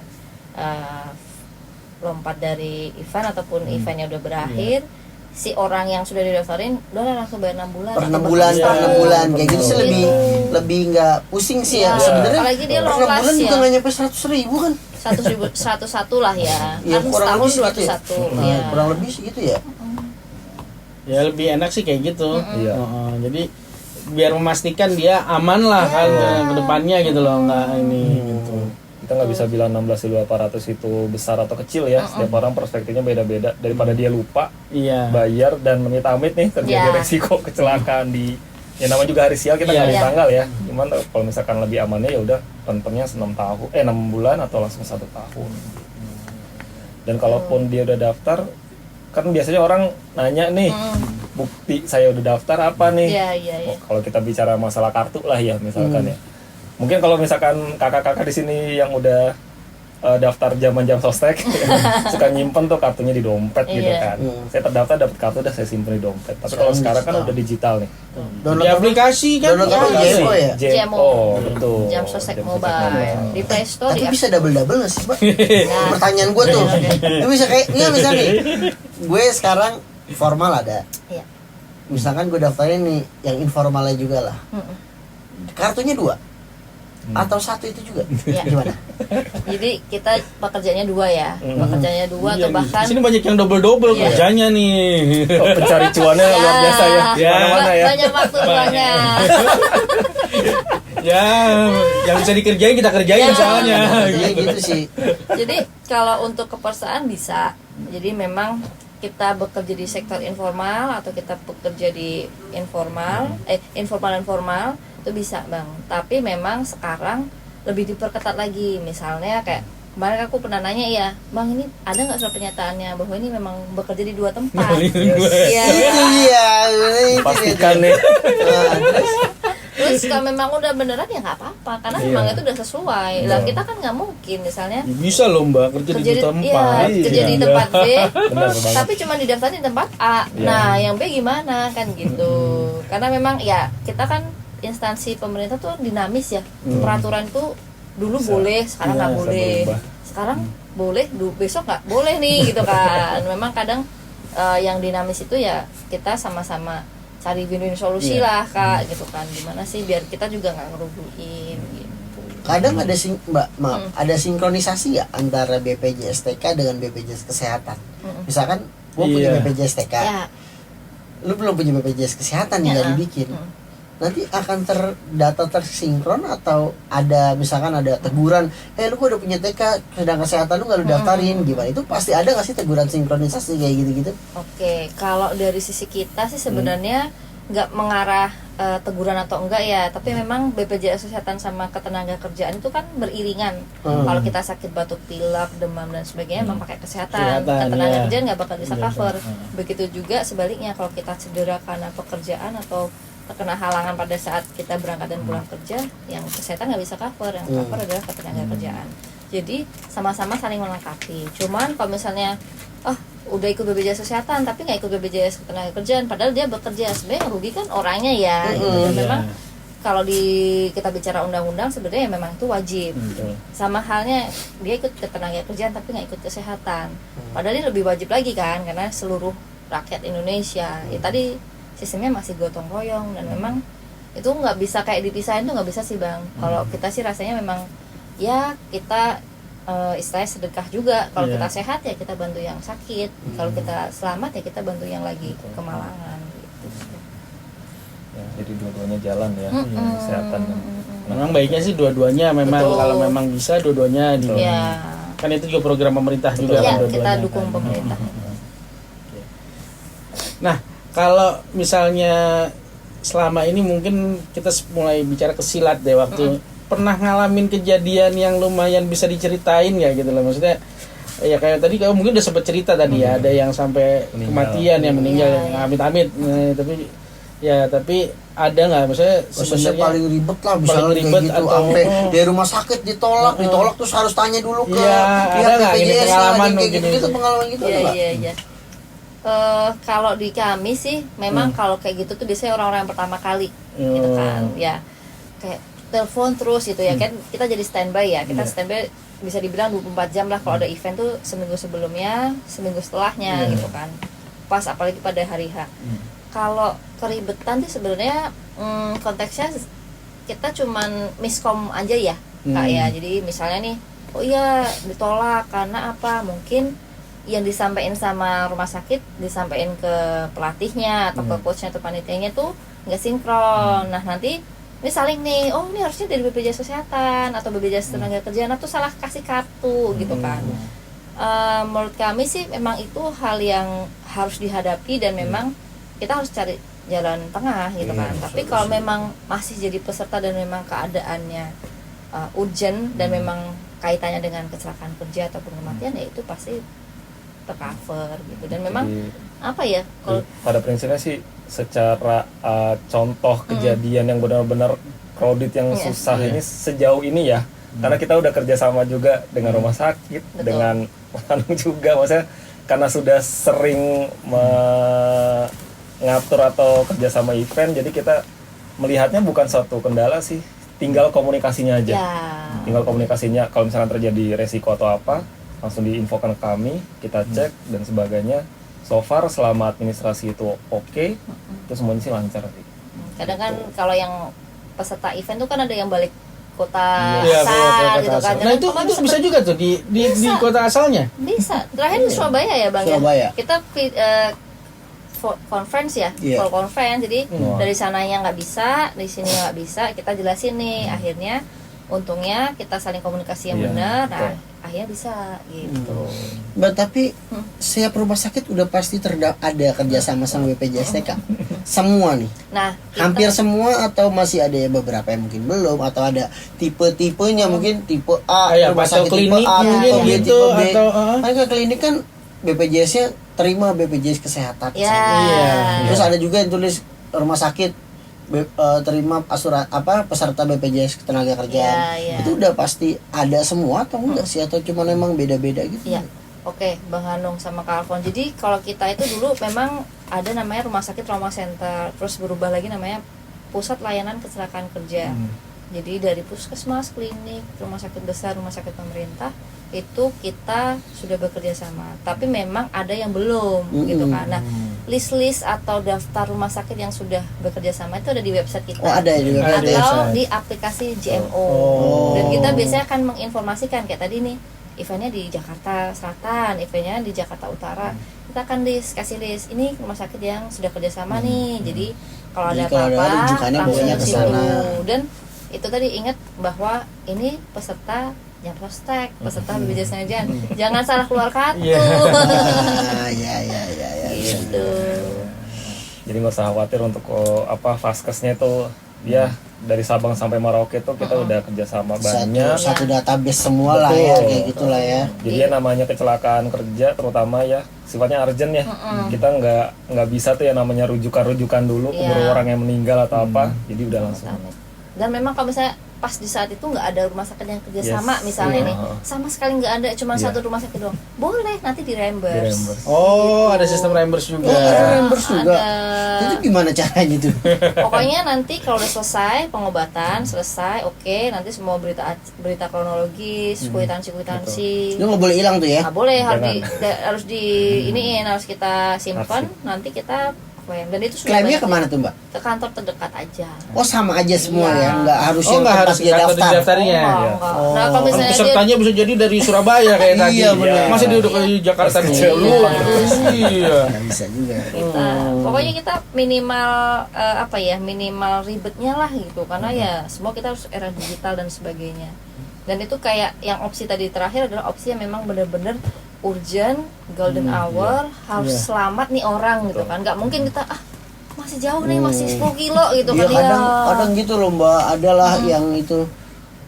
Speaker 2: lompat dari event ataupun eventnya udah berakhir, si orang yang sudah didaftarin udah langsung bayar 6 bulan.
Speaker 4: Per
Speaker 2: atau
Speaker 4: 6
Speaker 2: bahkan
Speaker 4: bulan, per
Speaker 2: setahun.
Speaker 4: 6 bulan kayak gitu sih
Speaker 2: Gitu.
Speaker 4: lebih nggak pusing sih ya.
Speaker 2: Iya.
Speaker 4: Sebenarnya
Speaker 2: Apalagi dia
Speaker 4: per
Speaker 2: low
Speaker 4: 6
Speaker 2: class
Speaker 4: bulan juga
Speaker 2: ya.
Speaker 4: nggak nyampe 100.000 kan?
Speaker 2: 101 lah ya.
Speaker 4: Iya,
Speaker 2: Kan
Speaker 4: kurang
Speaker 2: setahun
Speaker 4: lebih segitu ya.
Speaker 2: 201.
Speaker 4: Nah,
Speaker 2: Iya.
Speaker 4: kurang lebih segitu ya.
Speaker 1: Ya lebih enak sih kayak gitu.
Speaker 3: Iya.
Speaker 1: Heeh, jadi biar memastikan dia aman lah kan ke depannya gitu loh, nggak ini gitu.
Speaker 3: Kita nggak bisa bilang 16.800 itu besar atau kecil ya. Setiap orang perspektifnya beda-beda. Daripada dia lupa
Speaker 1: Iya.
Speaker 3: bayar dan amit-amit nih terjadi
Speaker 2: Ya.
Speaker 3: resiko kecelakaan di ya namanya juga hari sial, kita
Speaker 1: Iya.
Speaker 3: nggak
Speaker 2: Iya.
Speaker 3: ada tanggal ya. Cuman kalau misalkan lebih amannya ya udah rentennya 6 bulan atau langsung 1 tahun. Dan kalaupun dia udah daftar, kan biasanya orang nanya nih, bukti saya udah daftar apa nih?
Speaker 2: Iya, iya, iya.
Speaker 3: Kalau kita bicara masalah kartu lah ya misalkan ya. Mungkin kalau misalkan kakak-kakak di sini yang udah daftar zaman-jam sostek suka nyimpen tuh kartunya di dompet gitu
Speaker 2: Iya.
Speaker 3: kan. Saya terdaftar dapat kartu udah saya simpen di dompet. Tapi kalau sekarang kan udah digital nih.
Speaker 1: Di aplikasi kan.
Speaker 4: Download
Speaker 1: Iya.
Speaker 4: apa? JMO ya?
Speaker 2: JMO.
Speaker 3: Betul.
Speaker 2: Jam sostek
Speaker 3: Jam
Speaker 2: mobile. Di Play Store
Speaker 4: Tapi
Speaker 2: di
Speaker 4: bisa double-double nggak sih, Mbak?
Speaker 2: Nah.
Speaker 4: Pertanyaan gue tuh. Itu bisa kayak, iya misalnya nih, gue sekarang formal ada.
Speaker 2: Iya.
Speaker 4: Misalkan gue daftarin nih yang informalnya juga lah. Kartunya 2 atau 1 itu juga?
Speaker 2: Iya.
Speaker 4: Gimana?
Speaker 2: Jadi kita pekerjaannya 2 ya. Pekerjaannya 2 atau
Speaker 1: Iya,
Speaker 2: bahkan
Speaker 1: di sini banyak yang double
Speaker 2: Iya.
Speaker 1: kerjanya nih.
Speaker 3: Oh, pencari cuannya luar biasa ya.
Speaker 1: Ya.
Speaker 3: Mana-mana ya.
Speaker 2: banyak waktu luangnya.
Speaker 1: Ya, yang bisa dikerjain kita kerjain
Speaker 2: Ya.
Speaker 1: soalnya.
Speaker 4: Iya gitu sih.
Speaker 2: Jadi kalau untuk kepesertaan bisa. Jadi memang kita bekerja di sektor informal atau kita bekerja di informal, informal dan formal itu bisa Bang. Tapi memang sekarang lebih diperketat lagi. Misalnya kayak kemarin aku pernah nanya ya, Bang ini ada nggak surat pernyataannya bahwa ini memang bekerja di 2 tempat? Iya.
Speaker 4: Itu dia. Itu
Speaker 3: Pastikan
Speaker 4: dia.
Speaker 3: nih.
Speaker 4: Nah, terus
Speaker 2: Terus kalau memang udah beneran ya nggak apa-apa karena
Speaker 3: Iya.
Speaker 2: memang itu udah sesuai. Lah kita kan nggak mungkin misalnya
Speaker 1: Bisa loh Mbak kerja di tempat.
Speaker 2: iya, kerja di
Speaker 3: Iya.
Speaker 2: tempat B,
Speaker 3: Benar banget.
Speaker 2: tapi cuma didaftarin di tempat A.
Speaker 3: Iya.
Speaker 2: Nah, yang B gimana kan gitu. Karena memang ya kita kan instansi pemerintah tuh dinamis ya. Peraturan itu dulu
Speaker 3: Bisa.
Speaker 2: boleh, sekarang nggak
Speaker 3: Bisa
Speaker 2: boleh.
Speaker 3: berubah.
Speaker 2: Sekarang boleh, besok nggak boleh nih gitu kan. Memang kadang yang dinamis itu ya kita sama-sama cari win-win solusi lah Kak gitu kan. Gimana sih biar kita juga nggak ngerugiin gitu.
Speaker 4: kadang ada maaf, ada sinkronisasi ya antara BPJS TK dengan BPJS Kesehatan. Misalkan gue punya
Speaker 1: Iya.
Speaker 4: BPJS TK,
Speaker 2: Ya,
Speaker 4: lu belum punya BPJS Kesehatan nih
Speaker 2: Ya.
Speaker 4: nggak dibikin. Nanti akan terdata tersinkron atau ada misalkan ada teguran, lu kok udah punya TK sedang kesehatan lu nggak lu daftarin, gimana? Itu pasti ada nggak sih teguran sinkronisasi kayak gitu-gitu?
Speaker 2: oke. Kalau dari sisi kita sih sebenarnya nggak mengarah teguran atau enggak ya, tapi memang BPJS Kesehatan sama ketenagakerjaan itu kan beriringan. Kalau kita sakit batuk pilek, demam dan sebagainya memang pakai kesehatan.
Speaker 1: Kesehatan,
Speaker 2: Ketenagakerjaan
Speaker 1: ya.
Speaker 2: nggak bakal bisa cover. Begitu juga sebaliknya kalau kita cedera karena pekerjaan atau terkena halangan pada saat kita berangkat dan pulang kerja, yang kesehatan nggak bisa cover, yang cover adalah ketenaga kerjaan. Jadi sama-sama saling melengkapi. Cuman kalau misalnya udah ikut BPJS kesehatan tapi nggak ikut BPJS ketenaga kerjaan, padahal dia bekerja, sebenarnya yang rugi kan orangnya ya. Gitu. Memang kalau kita bicara undang-undang sebenarnya memang itu wajib. Sama halnya dia ikut ketenaga kerjaan tapi nggak ikut kesehatan. Padahal ini lebih wajib lagi kan, karena seluruh rakyat Indonesia. Ya tadi sistemnya masih gotong royong dan memang itu nggak bisa kayak dipisahin tuh nggak bisa sih Bang. Kalau kita sih rasanya memang ya kita istilahnya sedekah juga. Kalau kita sehat ya kita bantu yang sakit. Kalau kita selamat ya kita bantu yang lagi kemalangan gitu.
Speaker 3: Ya, jadi dua-duanya jalan ya, kesehatan dan
Speaker 1: Memang baiknya sih dua-duanya memang.
Speaker 2: Betul.
Speaker 1: Kalau memang bisa dua-duanya di.
Speaker 2: Ya.
Speaker 1: Kan itu juga program pemerintah juga
Speaker 2: Iya,
Speaker 1: kan
Speaker 2: kita
Speaker 1: dua-duanya.
Speaker 2: dukung pemerintah.
Speaker 1: Nah, kalau misalnya selama ini mungkin kita mulai bicara ke silat deh, waktu pernah ngalamin kejadian yang lumayan bisa diceritain ya gitu loh, maksudnya ya kayak tadi kamu mungkin udah sempat cerita tadi ya, ada yang sampai kematian yang meninggal,
Speaker 2: Iya.
Speaker 1: amit-amit. Tapi ada nggak maksudnya
Speaker 4: Prosesnya
Speaker 1: sebenarnya
Speaker 4: paling ribet lah, misalnya
Speaker 1: paling ribet
Speaker 4: kayak gitu,
Speaker 1: atau-
Speaker 4: sampai dari rumah sakit ditolak terus harus tanya dulu ke
Speaker 1: Iya, ada nggak ini
Speaker 4: BPJS
Speaker 1: pengalaman
Speaker 4: kayak
Speaker 1: mungkin
Speaker 4: gitu,
Speaker 1: itu?
Speaker 4: pengalaman gitu
Speaker 2: Iya,
Speaker 4: ada nggak?
Speaker 2: iya. Kalau di kami sih memang kalau kayak gitu tuh biasanya orang-orang yang pertama kali gitu kan, ya kayak telepon terus gitu ya kan, kita jadi standby ya, kita standby bisa dibilang 24 jam lah. Kalau ada event tuh seminggu sebelumnya, seminggu setelahnya gitu kan, pas apalagi pada hari H. Kalau keribetan sih sebenarnya konteksnya kita cuman miskom aja ya Kak ya. Jadi misalnya nih, oh iya ditolak karena apa, mungkin yang disampaikan sama rumah sakit disampaikan ke pelatihnya atau ke coachnya atau panitianya tuh nggak sinkron. Nah nanti ini saling nih, oh ini harusnya dari BPJS Kesehatan atau BPJS Tenaga Kerjaan atau salah kasih kartu gitu kan. Menurut kami sih memang itu hal yang harus dihadapi dan memang kita harus cari jalan tengah gitu kan. Tapi kalau memang masih jadi peserta dan memang keadaannya urgent dan memang kaitannya dengan kecelakaan kerja ataupun kematian, ya itu pasti tercover gitu. Dan memang
Speaker 3: Jadi,
Speaker 2: apa ya, kalau
Speaker 3: pada prinsipnya sih secara contoh kejadian yang benar-benar crowded yang
Speaker 2: Iya.
Speaker 3: susah ini sejauh ini ya, karena kita udah kerjasama juga dengan rumah sakit,
Speaker 2: Betul.
Speaker 3: dengan Bandung juga, maksudnya karena sudah sering mengatur atau kerjasama event, jadi kita melihatnya bukan suatu kendala sih, tinggal komunikasinya aja.
Speaker 2: ya
Speaker 3: Tinggal komunikasinya, kalau misalkan terjadi resiko atau apa, langsung diinfokan ke kami, kita cek dan sebagainya. So far selama administrasi itu oke, itu semuanya sih lancar sih.
Speaker 2: kadang kan kalau yang peserta event tuh kan ada yang balik kota
Speaker 1: Iya,
Speaker 2: asal
Speaker 1: kota
Speaker 2: gitu kan.
Speaker 1: asal. Nah itu
Speaker 2: Kemarin
Speaker 1: bisa juga tuh di
Speaker 2: Bisa.
Speaker 1: kota asalnya.
Speaker 2: bisa. Terakhir di Surabaya ya Bang
Speaker 4: Surabaya.
Speaker 2: ya. Kita conference ya,
Speaker 4: Iya.
Speaker 2: call conference. Jadi
Speaker 3: Wah.
Speaker 2: dari sananya nggak bisa, di sini nggak bisa, kita jelasin nih. Akhirnya untungnya kita saling komunikasi yang
Speaker 3: Iya,
Speaker 2: benar. Nah,
Speaker 3: betul.
Speaker 2: akhirnya bisa gitu.
Speaker 4: Tapi setiap rumah sakit udah pasti ada kerjasama sama BPJS TK. Semua nih,
Speaker 2: Nah,
Speaker 4: hampir semua atau masih ada ya beberapa yang mungkin belum, atau ada tipe-tipenya, mungkin tipe A
Speaker 1: Kayak
Speaker 4: rumah
Speaker 1: atau
Speaker 4: sakit tipe
Speaker 1: klinik
Speaker 4: A,
Speaker 1: mungkin
Speaker 4: tipe B,
Speaker 1: gitu,
Speaker 4: tipe B.
Speaker 1: atau
Speaker 4: Kan ke klinik kan BPJS-nya terima BPJS Kesehatan.
Speaker 2: ya.
Speaker 1: Iya.
Speaker 4: Terus ada juga yang tulis rumah sakit terima peserta BPJS Ketenagakerjaan.
Speaker 2: Iya.
Speaker 4: Itu udah pasti ada semua atau enggak sih, atau cuma memang beda-beda gitu?
Speaker 2: Iya, oke, Bang Hanung sama Kak Alfon. Jadi kalau kita itu dulu memang ada namanya Rumah Sakit Trauma Center, terus berubah lagi namanya Pusat Layanan Kecelakaan Kerja. Jadi dari puskesmas, klinik, rumah sakit besar, rumah sakit pemerintah itu kita sudah bekerja sama. Tapi memang ada yang belum gitu kan. Nah, list-list atau daftar rumah sakit yang sudah bekerja sama itu ada di website kita.
Speaker 4: Oh, ada ya di
Speaker 1: Ada di
Speaker 2: Atau
Speaker 1: website.
Speaker 2: di aplikasi GMO.
Speaker 1: Oh.
Speaker 2: Dan kita biasanya akan menginformasikan kayak tadi nih, eventnya di Jakarta Selatan, eventnya di Jakarta Utara. Kita akan kasih list ini rumah sakit yang sudah kerjasama nih. Jadi kalau ada
Speaker 4: Jadi kalau ada
Speaker 2: apa-apa
Speaker 4: rujukannya
Speaker 2: langsung
Speaker 4: bawanya
Speaker 2: ke
Speaker 4: ke sana.
Speaker 2: situ. Dan itu tadi ingat bahwa ini peserta yang prospek, peserta BPJS Kesehatan. Jangan salah keluar kartu.
Speaker 1: Iya.
Speaker 4: Ya.
Speaker 2: Gitu.
Speaker 3: Jadi nggak usah khawatir untuk vaskesnya itu ya dari Sabang sampai Merauke tuh kita udah kerjasama banyak.
Speaker 4: Satu database semua lah
Speaker 3: Betul.
Speaker 4: ya, kayak gitulah ya.
Speaker 3: Jadi ya namanya kecelakaan kerja terutama ya sifatnya urgent ya. Kita nggak bisa tuh ya namanya rujukan dulu keburu orang yang meninggal atau apa. Jadi udah langsung.
Speaker 2: Dan memang kalau misalnya pas di saat itu nggak ada rumah sakit yang kerjasama misalnya nih, sama sekali nggak ada, cuma satu rumah sakit doang, boleh nanti di reimburse.
Speaker 1: Oh, ada sistem reimburse juga.
Speaker 4: Ada reimburse juga.
Speaker 2: Ada.
Speaker 4: Itu gimana caranya tuh?
Speaker 2: Pokoknya nanti kalau udah selesai pengobatan, selesai, oke, nanti semua berita kronologis, kwitansi
Speaker 4: Itu nggak boleh hilang tuh ya?
Speaker 2: nggak boleh, harus di iniin, harus kita simpan, nanti kita klaim. Dan itu sudah
Speaker 4: Klaimnya
Speaker 2: banyak
Speaker 4: kemana tuh mbak?
Speaker 2: ke kantor terdekat aja.
Speaker 4: Oh sama aja semua
Speaker 2: Iya.
Speaker 4: ya, nggak harus
Speaker 1: Oh,
Speaker 4: yang
Speaker 1: nggak
Speaker 4: tempat
Speaker 1: harus
Speaker 4: dia
Speaker 1: kantor
Speaker 4: daftar.
Speaker 1: didaftarnya.
Speaker 2: Enggak. Nah, kalau
Speaker 1: Kan
Speaker 2: misalnya dia
Speaker 1: pesertanya bisa jadi dari Surabaya kayak tadi.
Speaker 4: Iya, benar.
Speaker 1: Masa dia udah ke Jakarta dulu? Iya.
Speaker 4: Nggak bisa juga.
Speaker 2: kita pokoknya kita minimal minimal ribetnya lah gitu, karena ya semua kita harus era digital dan sebagainya. Dan itu kayak yang opsi tadi terakhir adalah opsi yang memang benar-benar urgent, golden hour, harus selamat nih orang gitu kan. Nggak mungkin kita masih jauh nih, masih 10 kilo gitu
Speaker 4: Iya
Speaker 2: kan.
Speaker 4: kadang gitu loh mbak, adalah yang itu,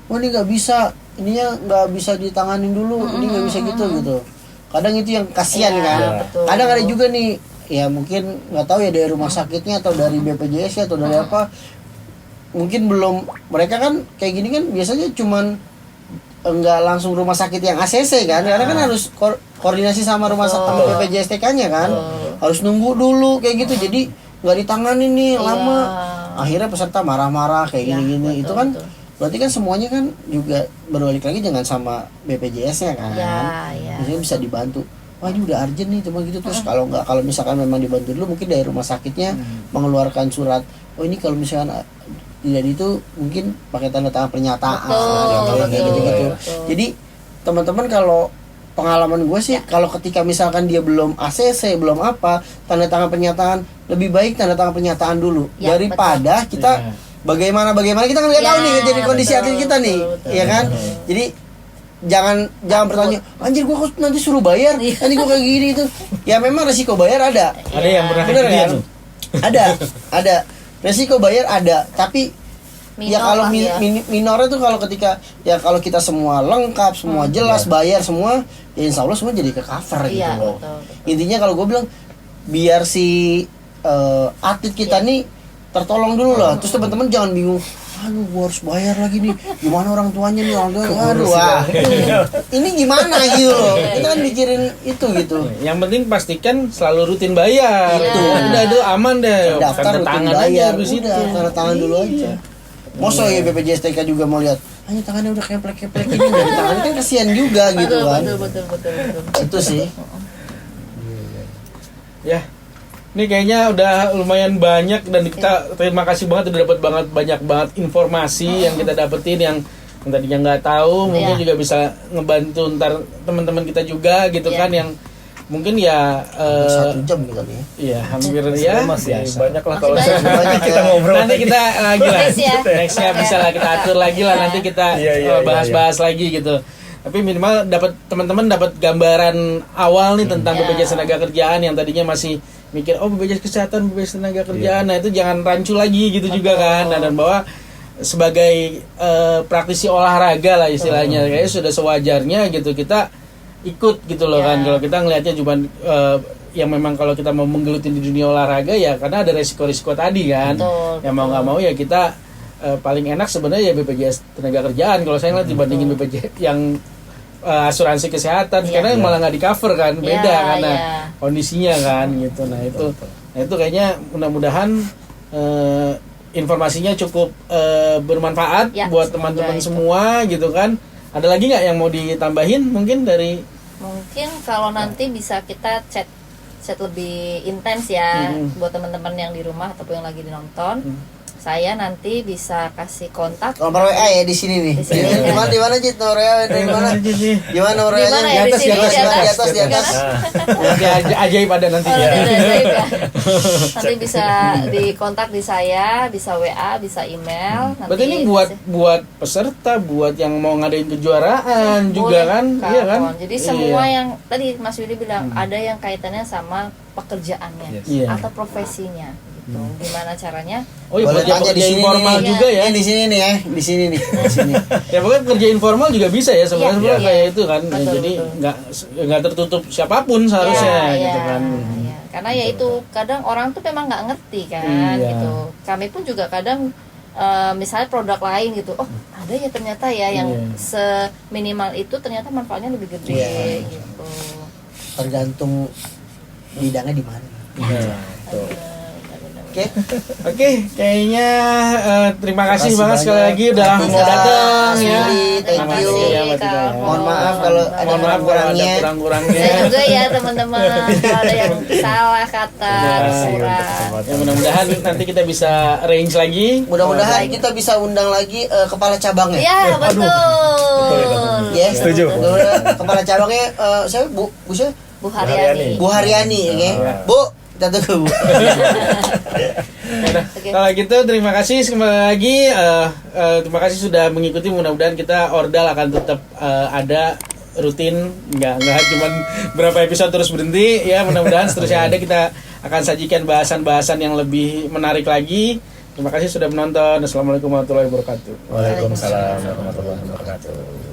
Speaker 4: oh ini nggak bisa, ininya nggak bisa ditanganin dulu, ini nggak bisa gitu. Kadang itu yang kasihan
Speaker 2: Iya,
Speaker 4: kan.
Speaker 2: betul.
Speaker 4: Kadang ada juga nih, ya mungkin nggak tahu ya dari rumah sakitnya atau dari BPJS atau dari apa, mungkin belum, mereka kan kayak gini kan biasanya cuman enggak langsung rumah sakit yang ACC kan, karena kan harus koordinasi sama rumah sakit sama BPJS TK-nya kan, harus nunggu dulu kayak gitu, jadi nggak ditangani nih lama, akhirnya peserta marah-marah kayak gini-gini, itu kan berarti kan semuanya kan juga berbalik lagi jangan sama BPJS-nya kan, maksudnya bisa dibantu. Wah ini udah urgent nih cuma gitu, terus kalau misalkan memang dibantu dulu, mungkin dari rumah sakitnya mengeluarkan surat, oh ini kalau misalkan tidak itu mungkin pakai tanda tangan pernyataan kayak gitu. Jadi teman-teman kalau pengalaman gue sih, kalau ketika misalkan dia belum ACC belum apa, tanda tangan pernyataan, lebih baik tanda tangan pernyataan dulu daripada kita bagaimana kita kan nggak tahu nih jadi kondisi atlet kita nih, ya kan? Jadi jangan bertanya, anjir gue kok nanti suruh bayar, nanti gue kayak gini itu. Ya memang resiko bayar ada.
Speaker 1: Ada yang pernah
Speaker 4: Bener
Speaker 1: kayak
Speaker 4: kan?
Speaker 1: gitu.
Speaker 4: Ada resiko bayar ada, tapi ya kalau minornya tuh kalau ketika ya kalau kita semua lengkap, semua jelas bayar semua, ya insya Allah semua jadi ke cover gitu loh. Intinya kalau gue bilang biar si atlet kita nih tertolong dulu lah. Terus teman-teman jangan bingung, aduh gue harus bayar lagi nih, gimana orang tuanya nih, ini gimana gitu loh. Kita kan mikirin itu gitu.
Speaker 1: Yang penting pastikan selalu rutin bayar. Udah itu aman deh.
Speaker 4: Daftar
Speaker 1: Tanda
Speaker 4: rutin
Speaker 1: tangan
Speaker 4: bayar,
Speaker 1: aja habis itu.
Speaker 4: udah tanda tangan dulu aja. Masa ya BPJS TK juga mau lihat, hanya tangannya udah keplek-keplek ini dari tangannya kan kasihan juga gitu kan.
Speaker 2: Betul.
Speaker 4: Itu sih.
Speaker 1: Ya. Ini kayaknya udah lumayan banyak dan kita terima kasih banget udah dapat banyak banget informasi yang kita dapetin yang tadinya nggak tahu, mungkin juga bisa ngebantu ntar teman-teman kita juga gitu kan yang mungkin ya
Speaker 4: 1 jam gitu nih.
Speaker 1: iya hampir ya
Speaker 3: Masih
Speaker 1: biasa.
Speaker 3: banyak lah kalau
Speaker 2: Masih
Speaker 4: banyak
Speaker 3: kita
Speaker 4: ya.
Speaker 3: ngobrol.
Speaker 1: Nanti kita lagi lah
Speaker 2: Next ya.
Speaker 1: nextnya bisa lah kita atur lagi lah, nanti kita bahas-bahas lagi gitu. Tapi minimal teman-teman dapat gambaran awal nih tentang BPJS Tenaga Kerjaan yang tadinya masih mikir BPJS Kesehatan, BPJS Tenaga Kerjaan. Nah itu jangan rancu lagi gitu juga kan. Nah, dan bahwa sebagai praktisi olahraga lah istilahnya, kayaknya sudah sewajarnya gitu kita ikut gitu loh kan. Kalau kita ngelihatnya cuma yang memang kalau kita mau menggeluti di dunia olahraga ya karena ada resiko-resiko tadi kan. Yang mau nggak mau ya kita paling enak sebenarnya ya BPJS Tenaga Kerjaan kalau saya ngeliat dibandingin BPJS yang asuransi kesehatan karena malah nggak di cover kan, beda karena kondisinya kan gitu. Nah itu kayaknya mudah-mudahan informasinya cukup bermanfaat buat teman-teman semua gitu kan. Ada lagi nggak yang mau ditambahin mungkin dari?
Speaker 2: Mungkin kalau nanti bisa kita chat lebih intens ya buat teman-teman yang di rumah ataupun yang lagi nonton. Saya nanti bisa kasih kontak
Speaker 4: Nomor WA ya di sini nih. Di mana Cit nomor WA dari mana? Gimana nomor WA-nya?
Speaker 2: ya?
Speaker 4: Di atas.
Speaker 1: Nanti ajaib ada nanti ya.
Speaker 2: Nanti bisa dikontak di saya, bisa WA, bisa email.
Speaker 1: Berarti ini buat peserta, buat yang mau ngadain kejuaraan juga kan? Iya kan?
Speaker 2: Jadi semua yang tadi Mas Willy bilang ada yang kaitannya sama pekerjaannya atau profesinya. gitu. Gimana caranya?
Speaker 1: Oh iya,
Speaker 4: Boleh tanya
Speaker 1: kerja
Speaker 4: di sini
Speaker 1: informal
Speaker 4: nih.
Speaker 1: juga ya.
Speaker 4: Di sini nih ya, di sini nih, di sini.
Speaker 1: Ya pokoknya kerja informal juga bisa ya sebenarnya
Speaker 2: Iya,
Speaker 1: kayak
Speaker 2: iya.
Speaker 1: itu kan. Ya,
Speaker 2: Betul,
Speaker 1: jadi
Speaker 2: betul.
Speaker 1: nggak tertutup siapapun seharusnya gitu kan.
Speaker 2: Iya. Karena ya itu kadang orang tuh memang nggak ngerti kan
Speaker 1: Iya.
Speaker 2: gitu. Kami pun juga kadang misalnya produk lain gitu, oh ada ya ternyata ya yang
Speaker 1: Iya.
Speaker 2: seminimal itu ternyata manfaatnya lebih gede
Speaker 4: Iya.
Speaker 2: gitu.
Speaker 4: Tergantung bidangnya di mana.
Speaker 3: Nah, tuh.
Speaker 4: Oke.
Speaker 1: Oke, kayaknya terima kasih
Speaker 4: Makasih
Speaker 1: banget sekali
Speaker 4: banyak.
Speaker 1: lagi udah
Speaker 4: Thank
Speaker 1: mau
Speaker 4: you,
Speaker 1: datang
Speaker 4: Mas
Speaker 1: ya.
Speaker 4: Willy. Thank
Speaker 1: Terima
Speaker 4: you.
Speaker 1: kasih ya, Mbak Tika, ya.
Speaker 4: Mohon maaf kalau ada
Speaker 1: Mohon maaf kalau ada
Speaker 4: kurang-kurangnya.
Speaker 1: kurang-kurangnya.
Speaker 2: Saya juga ya teman-teman kalau ada yang salah kata
Speaker 1: Terima kasih
Speaker 3: untuk
Speaker 2: kurang.
Speaker 3: kesempatan.
Speaker 1: Ya mudah-mudahan nanti kita bisa range lagi.
Speaker 4: Mudah-mudahan kita bisa undang lagi kepala cabangnya.
Speaker 2: Ya betul.
Speaker 3: Betul, betul.
Speaker 4: Ya,
Speaker 3: Setuju.
Speaker 4: mudah-mudahan kepala cabangnya saya Bu siapa?
Speaker 2: Bu Haryani.
Speaker 4: Bu Haryani ya. Bu, kita tunggu Bu.
Speaker 1: Yaudah,
Speaker 2: Oke.
Speaker 1: kalau gitu terima kasih kembali lagi. Terima kasih sudah mengikuti. Mudah-mudahan kita Ordal akan tetap ada rutin, nggak cuman berapa episode terus berhenti ya. Mudah-mudahan seterusnya ada, kita akan sajikan bahasan-bahasan yang lebih menarik lagi. Terima kasih sudah menonton. Assalamualaikum warahmatullahi wabarakatuh.
Speaker 3: Waalaikumsalam warahmatullahi wabarakatuh.